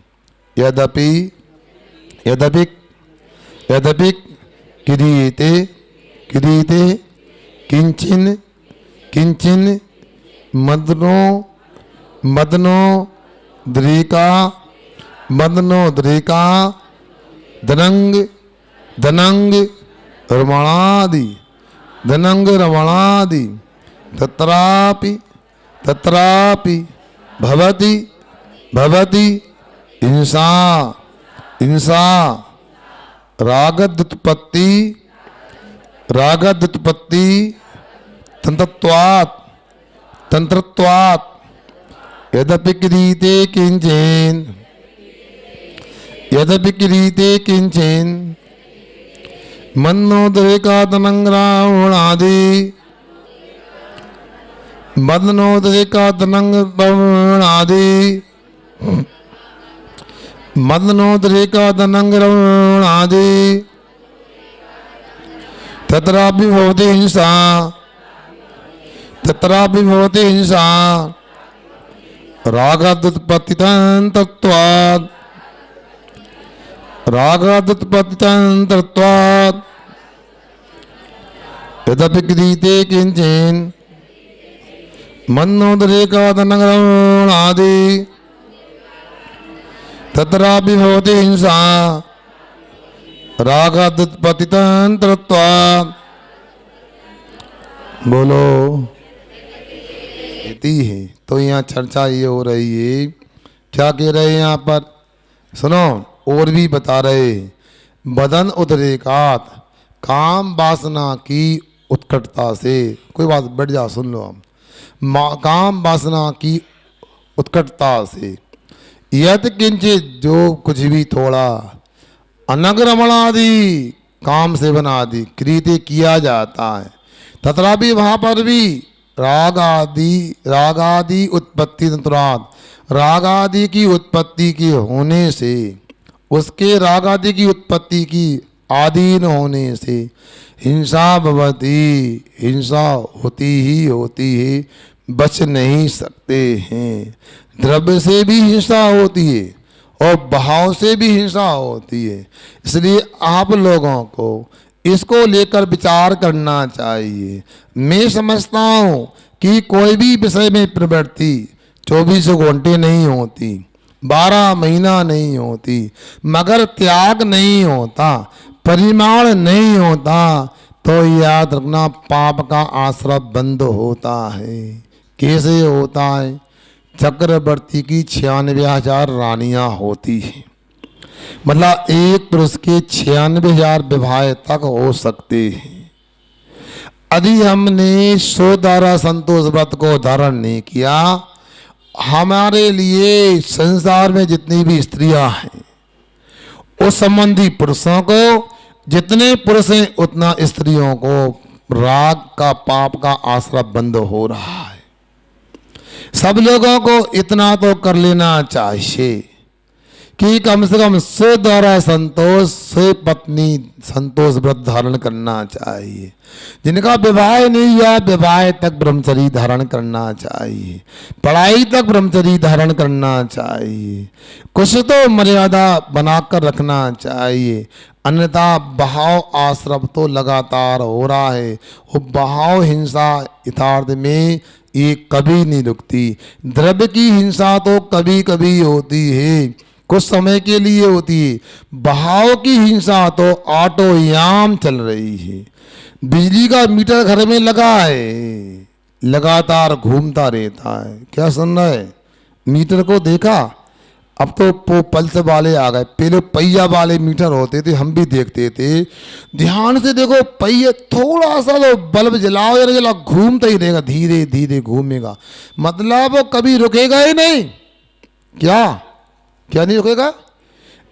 यद्यपि यद्यपि यद्यपि क्रियते क्रियते किंचिन किंचिन मदनो मदनो द्रिका धनंग धनंग रमणादि धनंग रमणादि तत्रापि तत्रापि भवति भवति हिंसा हिंसा रागदुत्पत्ति तंत्रत्वात् तंत्रत्वात् यद्यपि क्रियते किंचन मदनोदरेकादनंग्रावणादि तत्रापि भवति हिंसा रागादुत्पत्तितंत्रत्वात् यद्यपि क्रियते किंचन मदनोदरेकादनंग्रावणादि तत्रापि भवति हिंसा रागादुत्पत्तितंत्रत्वात्। बोलो कहती है। तो यहाँ चर्चा ये हो रही है, क्या कह रहे हैं यहाँ पर सुनो, और भी बता रहे। बदन उद्रेकात, काम वासना की उत्कटता से, कोई बात बैठ जा सुन लो। हम काम वासना की उत्कटता से यत किंचित जो कुछ भी थोड़ा अनग्रमणादि काम सेवन आदि क्रियते किया जाता है, तथा भी वहाँ पर भी राग आदि उत्पत्ति तंत्रात्, राग आदि की उत्पत्ति के होने से, उसके राग आदि की उत्पत्ति की आधीन होने से हिंसा भवति, हिंसा होती है, बच नहीं सकते हैं। द्रव्य से भी हिंसा होती है और भाव से भी हिंसा होती है। इसलिए आप लोगों को इसको लेकर विचार करना चाहिए। मैं समझता हूँ कि कोई भी विषय में प्रवृत्ति 24 घंटे नहीं होती, 12 महीना नहीं होती, मगर त्याग नहीं होता, परिमाण नहीं होता, तो याद रखना पाप का आश्रय बंद होता है। कैसे होता है? चक्रवर्ती की 96,000 रानियां होती हैं, मतलब एक पुरुष के 96,000 विवाह तक हो सकते हैं। यदि हमने 100 द्वारा संतोष व्रत को धारण नहीं किया, हमारे लिए संसार में जितनी भी स्त्रियां हैं, उस संबंधी पुरुषों को, जितने पुरुष हैं उतना स्त्रियों को राग का पाप का आश्रय बंद हो रहा है। सब लोगों को इतना तो कर लेना चाहिए कि कम से कम 100 द्वारा संतोष से पत्नी संतोष व्रत धारण करना चाहिए। जिनका विवाह नहीं हुआ, विवाह तक ब्रह्मचर्य धारण करना चाहिए, पढ़ाई तक ब्रह्मचर्य धारण करना चाहिए, कुछ तो मर्यादा बनाकर रखना चाहिए, अन्यथा बहाव आश्रम तो लगातार हो रहा है। वो बहाव हिंसा यथार्थ में ये कभी नहीं रुकती। द्रव्य की हिंसा तो कभी कभी होती है, कुछ समय के लिए होती है। बहाव की हिंसा तो ऑटोयाम चल रही है। बिजली का मीटर घर में लगा है, लगातार घूमता रहता है। क्या सुन रहा है? मीटर को देखा? अब तो पल्स वाले आ गए, पहले पहिया वाले मीटर होते थे, हम भी देखते थे। ध्यान से देखो, पहिए थोड़ा सा तो बल्ब जलाओ या जला, घूमता ही रहेगा, धीरे धीरे घूमेगा, मतलब वो कभी रुकेगा ही नहीं। क्या क्या नहीं रुकेगा?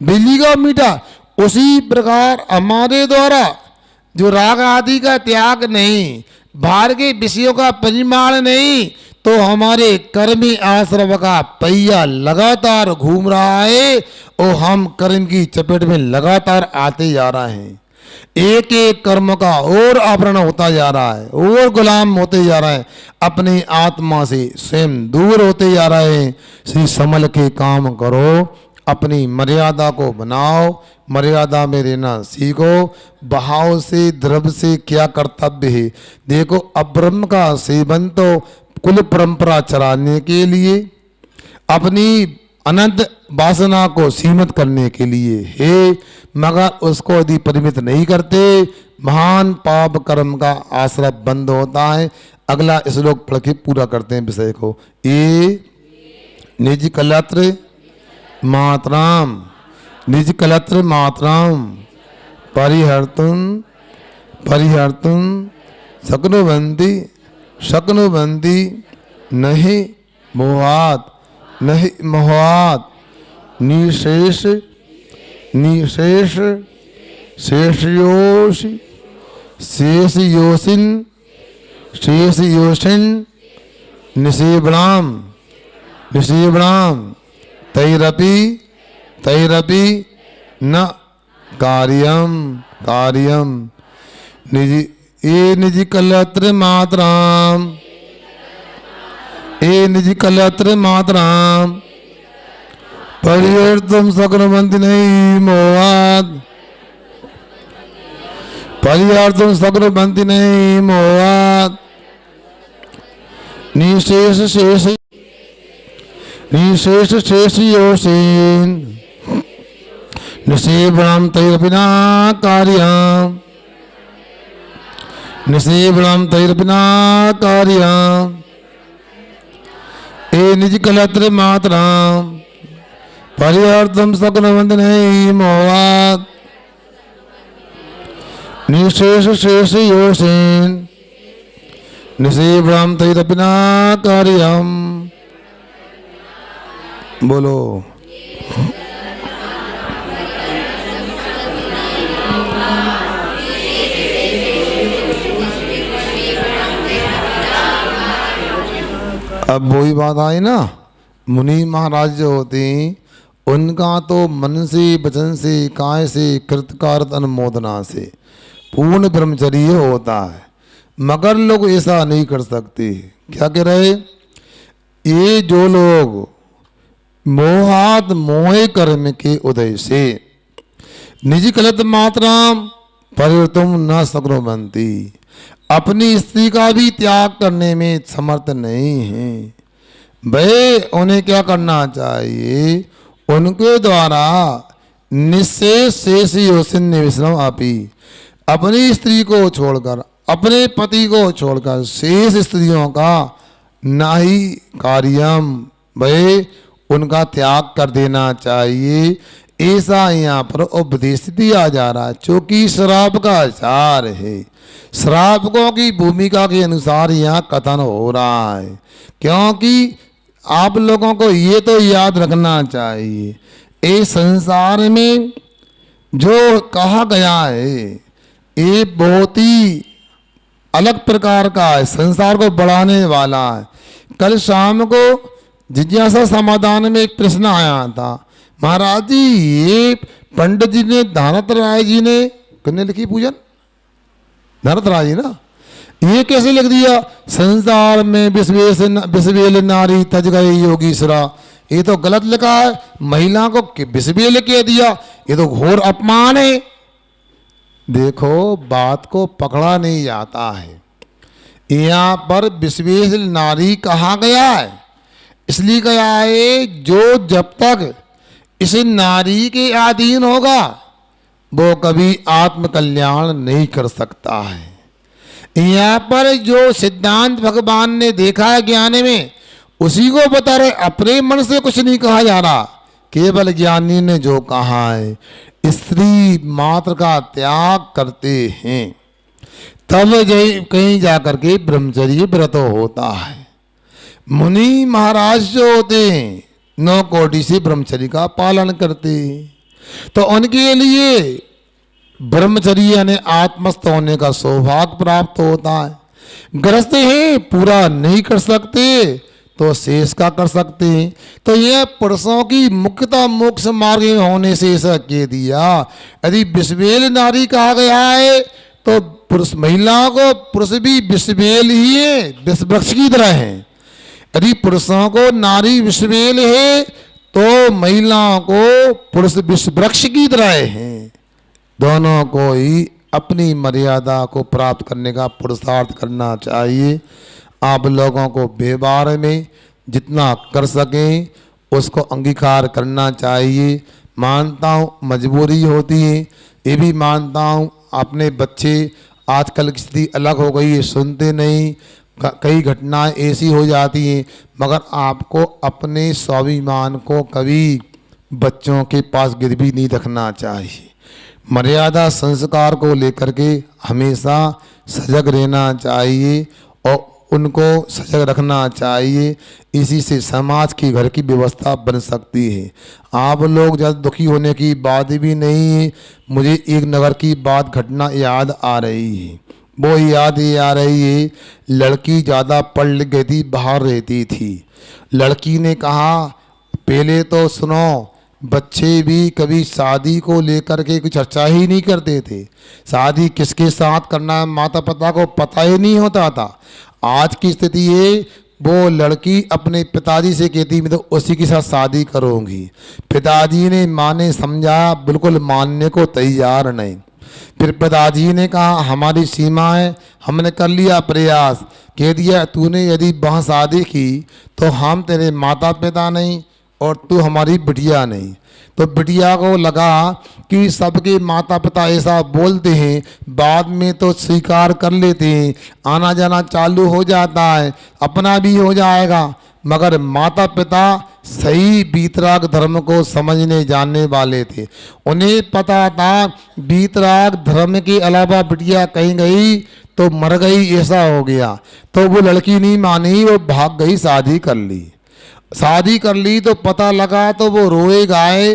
बिजली का मीटर। उसी प्रकार हमारे द्वारा जो राग आदि का त्याग नहीं, बाहर के विषयों का परिमाण नहीं, तो हमारे कर्मी आश्रम का पहिया लगातार घूम रहा है और हम कर्म की चपेट में लगातार आते जा रहे हैं। एक एक कर्म का और आवरण होता जा रहा है, और गुलाम होते जा रहे हैं, अपनी आत्मा से स्वयं दूर होते जा रहे हैं। श्री समल के काम करो, अपनी मर्यादा को बनाओ, मर्यादा में रहना सीखो। बहाव से द्रव्य से क्या कर्तव्य है? देखो, अब्रह्म का सेवन तो कुल परंपरा चलाने के लिए, अपनी अनंत वासना को सीमित करने के लिए है, मगर उसको यदि परिमित नहीं करते, महान पाप कर्म का आश्रय बंद होता है। अगला श्लोक पढ़ के पूरा करते हैं विषय को। ये निज कलत्र मात्राम, निज कलत्र मात्राम परिहर्तुम परिहर्तुम शक्नुवन्ति शक्नुवन्ति नहीं मोहात नहीं मोहात निशेष निशेष शेषयोषि शेषयोषिन शेषयोषिन निषेवणाम निषेवणाम तैरपि तैरपि न कार्यम कार्यम निजी ए निजी कलत्र मात्राम ए निजी कलत्र मात्राम परिहर्तुम शक्नुवन्ति नहीं मोहात् परिहर्तुम शक्नुवन्ति नहीं मोहात् निशेष शेष निशेष शेषयोषिन् निषेवणं तैरपि न कार्यम् निषेवणं तैरपि न कार्यम् ए निज कलत्र मात्राम परिहर्तुम शक्नुवन्ति नहीं मोहात् निशेष शेषयोषिन् निषेवणं तैरपि न कार्यम्। बोलो। अब वही बात आई ना, मुनि महाराज जो होते हैं उनका तो मन से, वचन से, काय से, कृतकारत अनुमोदना से पूर्ण ब्रह्मचर्य होता है, मगर लोग ऐसा नहीं कर सकते। क्या कह रहे? ये जो लोग मोहात मोहे कर्म के उदय से निजी कलत मात्रा परिवर्तन न शक्नुवन्ति, अपनी स्त्री का भी त्याग करने में समर्थ नहीं है, भाई उन्हें क्या करना चाहिए? उनके द्वारा निशेष शेष योषिन निवेशनम आपी, अपनी स्त्री को छोड़कर, अपने पति को छोड़कर शेष स्त्रियों का नाही कार्यम, भाई उनका त्याग कर देना चाहिए। ऐसा यहाँ पर उपदेश दिया जा रहा है, चूंकि श्राप का आचार है, श्रापकों की भूमिका के अनुसार यहाँ कथन हो रहा है। क्योंकि आप लोगों को ये तो याद रखना चाहिए, इस संसार में जो कहा गया है ये बहुत ही अलग प्रकार का है, संसार को बढ़ाने वाला है। कल शाम को जिज्ञासा समाधान में एक प्रश्न आया था, महाराज जी ये पंडित जी ने, धानत राय जी ने, किसने लिखी पूजन? धानत राय जी ना, ये कैसे लिख दिया? संसार में विश्वेल नारी तज गए योगीश्वरा। ये तो गलत लिखा है, महिला को विश्वेल कह दिया, ये तो घोर अपमान है। देखो बात को पकड़ा नहीं जाता है, यहाँ पर विश्वेल नारी कहा गया है, इसलिए कहा है जो जब तक इस नारी के अधीन होगा वो कभी आत्म कल्याण नहीं कर सकता है। यहाँ पर जो सिद्धांत भगवान ने देखा है ज्ञान में, उसी को बता रहे, अपने मन से कुछ नहीं कहा जा रहा, केवल ज्ञानी ने जो कहा है। स्त्री मात्र का त्याग करते हैं तब कहीं जाकर के ब्रह्मचर्य व्रत होता है। मुनि महाराज जो होते हैं 9 कोटि से ब्रह्मचर्य का पालन करते हैं, तो उनके लिए ब्रह्मचर्य यानी आत्मस्थ होने का सौभाग्य प्राप्त होता है। ग्रस्त हैं, पूरा नहीं कर सकते तो शेष का कर सकते हैं। तो यह पुरुषों की मुख्यता मोक्ष मार्ग में होने से ऐसा कह दिया। यदि विषबेल नारी कहा गया है तो पुरुष महिलाओं को पुरुष भी विषबेल ही है, विषवृक्ष की तरह है। यदि पुरुषों को नारी विषबेल है तो महिलाओं को पुरुष विषवृक्ष की तरह है। दोनों को ही अपनी मर्यादा को प्राप्त करने का पुरुषार्थ करना चाहिए। आप लोगों को व्यवहार में जितना कर सकें उसको अंगीकार करना चाहिए। मानता हूँ मजबूरी होती है, ये भी मानता हूँ अपने बच्चे आजकल की स्थिति अलग हो गई है, सुनते नहीं, कई घटनाएं ऐसी हो जाती हैं। मगर आपको अपने स्वाभिमान को कभी बच्चों के पास गिरवी नहीं रखना चाहिए। मर्यादा संस्कार को लेकर के हमेशा सजग रहना चाहिए और उनको सजग रखना चाहिए। इसी से समाज की घर की व्यवस्था बन सकती है। आप लोग ज़्यादा दुखी होने की बात भी नहीं है। मुझे एक नगर की बात घटना याद आ रही है। वो याद ये आ रही है, लड़की ज़्यादा पढ़ लिख गई थी, बाहर रहती थी। लड़की ने कहा पहले तो सुनो, बच्चे भी कभी शादी को लेकर के कुछ चर्चा ही नहीं करते थे। शादी किसके साथ करना है माता पिता को पता ही नहीं होता था। आज की स्थिति है, वो लड़की अपने पिताजी से कहती मैं तो उसी के साथ शादी करूँगी। पिताजी ने माँ ने समझाया, बिल्कुल मानने को तैयार नहीं। फिर पिताजी ने कहा हमारी सीमा है, हमने कर लिया प्रयास, कह दिया तूने यदि वहाँ शादी की तो हम तेरे माता पिता नहीं और तू हमारी बिटिया नहीं। तो बिटिया को लगा कि सबके माता पिता ऐसा बोलते हैं, बाद में तो स्वीकार कर लेते हैं, आना जाना चालू हो जाता है, अपना भी हो जाएगा। मगर माता पिता सही वीतराग धर्म को समझने जानने वाले थे। उन्हें पता था वीतराग धर्म के अलावा बिटिया कहीं गई तो मर गई, ऐसा हो गया। तो वो लड़की नहीं मानी, वो भाग गई, शादी कर ली। शादी कर ली तो पता लगा तो वो रोए गाए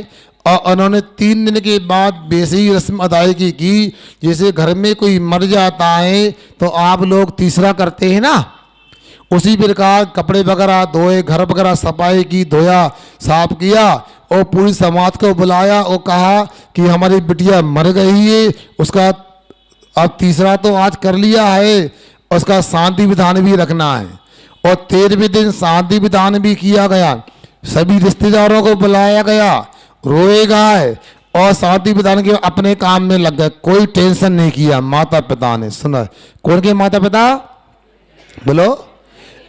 और उन्होंने 3 दिन के बाद वैसे ही रस्म अदायगी की जैसे घर में कोई मर जाता है तो आप लोग तीसरा करते हैं ना, उसी प्रकार कपड़े वगैरह धोए, घर वगैरह सफाई की, धोया, साफ किया और पूरी समाज को बुलाया और कहा कि हमारी बिटिया मर गई है, उसका अब तीसरा तो आज कर लिया है, उसका शांति विधान भी रखना है। और 13वें दिन शांति विधान भी किया गया, सभी रिश्तेदारों को बुलाया गया, रोए गाए और शांति विधान के अपने काम में लग गए। कोई टेंशन नहीं किया माता पिता ने। सुना कौन के माता पिता? बोलो,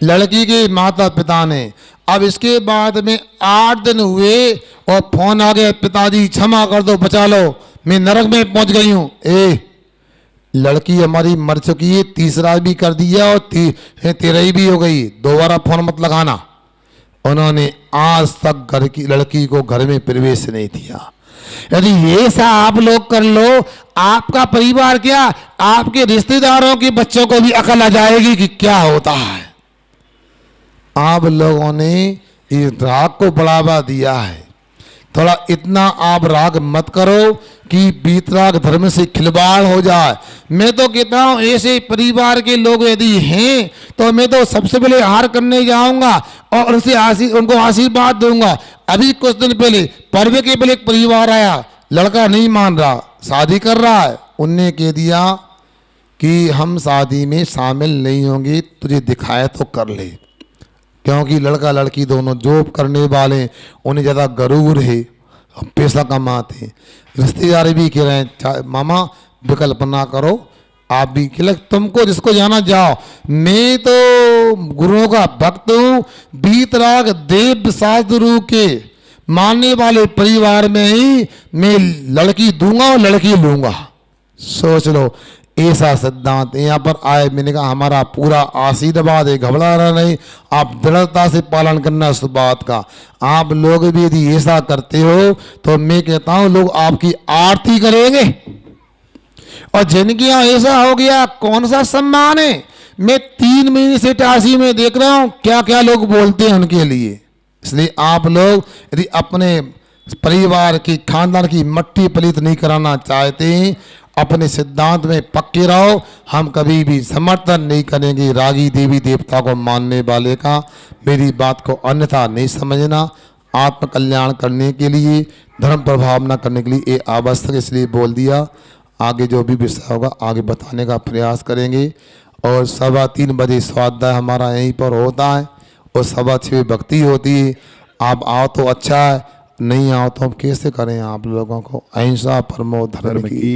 लड़की के माता पिता ने। अब इसके बाद में 8 दिन हुए और फोन आ गया, पिताजी क्षमा कर दो, बचा लो, मैं नरक में पहुंच गई हूँ। लड़की हमारी मर चुकी है, तीसरा भी कर दिया और 13वीं भी हो गई, दोबारा फोन मत लगाना। उन्होंने आज तक घर की लड़की को घर में प्रवेश नहीं दिया। यदि ये सा आप लोग कर लो, आपका परिवार क्या, आपके रिश्तेदारों के बच्चों को भी अकल आ जाएगी कि क्या होता है। आप लोगों ने इस राग को बढ़ावा दिया है। थोड़ा इतना आप राग मत करो कि बीतराग धर्म से खिलवाड़ हो जाए। मैं तो कहता हूँ ऐसे परिवार के लोग यदि हैं तो मैं तो सबसे पहले हार करने जाऊंगा और उनको आशीर्वाद दूंगा। अभी कुछ दिन पहले पर्व के पहले एक परिवार आया, लड़का नहीं मान रहा, शादी कर रहा है। उनने कह दिया कि हम शादी में शामिल नहीं होंगे, तुझे दिखाया तो कर ले। क्योंकि लड़का लड़की दोनों जॉब करने वाले, उन्हें ज़्यादा गरूर है, पैसा कमाते। रिश्तेदार भी कह रहे हैं मामा विकल्प ना करो, आप भी कह तुमको जिसको जाना जाओ। मैं तो गुरुओं का भक्त हूँ, बीतराग देव शास्त्रु के मानने वाले परिवार में ही मैं लड़की दूंगा और लड़की लूंगा। सोच लो, ऐसा सिद्धांत यहाँ पर आए। मैंने कहा हमारा पूरा आशीर्वाद है, घबराना नहीं, आप दृढ़ता से पालन करना उस बात का। आप लोग भी यदि ऐसा करते हो तो मैं कहता हूं लोग आपकी आरती करेंगे। और जिनके यहाँ ऐसा हो गया, कौन सा सम्मान है। मैं 3 महीने से टासी में देख रहा हूं क्या क्या लोग बोलते हैं उनके लिए। इसलिए आप लोग यदि अपने परिवार की, खानदान की मट्टी पलीत नहीं कराना चाहते, अपने सिद्धांत में पक्के रहो। हम कभी भी समर्थन नहीं करेंगे रागी देवी देवता को मानने वाले का। मेरी बात को अन्यथा नहीं समझना। आत्म कल्याण करने के लिए, धर्म प्रभाव न करने के लिए ये आवश्यक, इसलिए बोल दिया। आगे जो भी विषय होगा आगे बताने का प्रयास करेंगे। और 3:15 बजे स्वाध्याय हमारा यहीं पर होता है और 6:15 भक्ति होती है। आप आओ तो अच्छा है, नहीं आओ तो हम कैसे करें आप लोगों को। अहिंसा परमो धर्म की।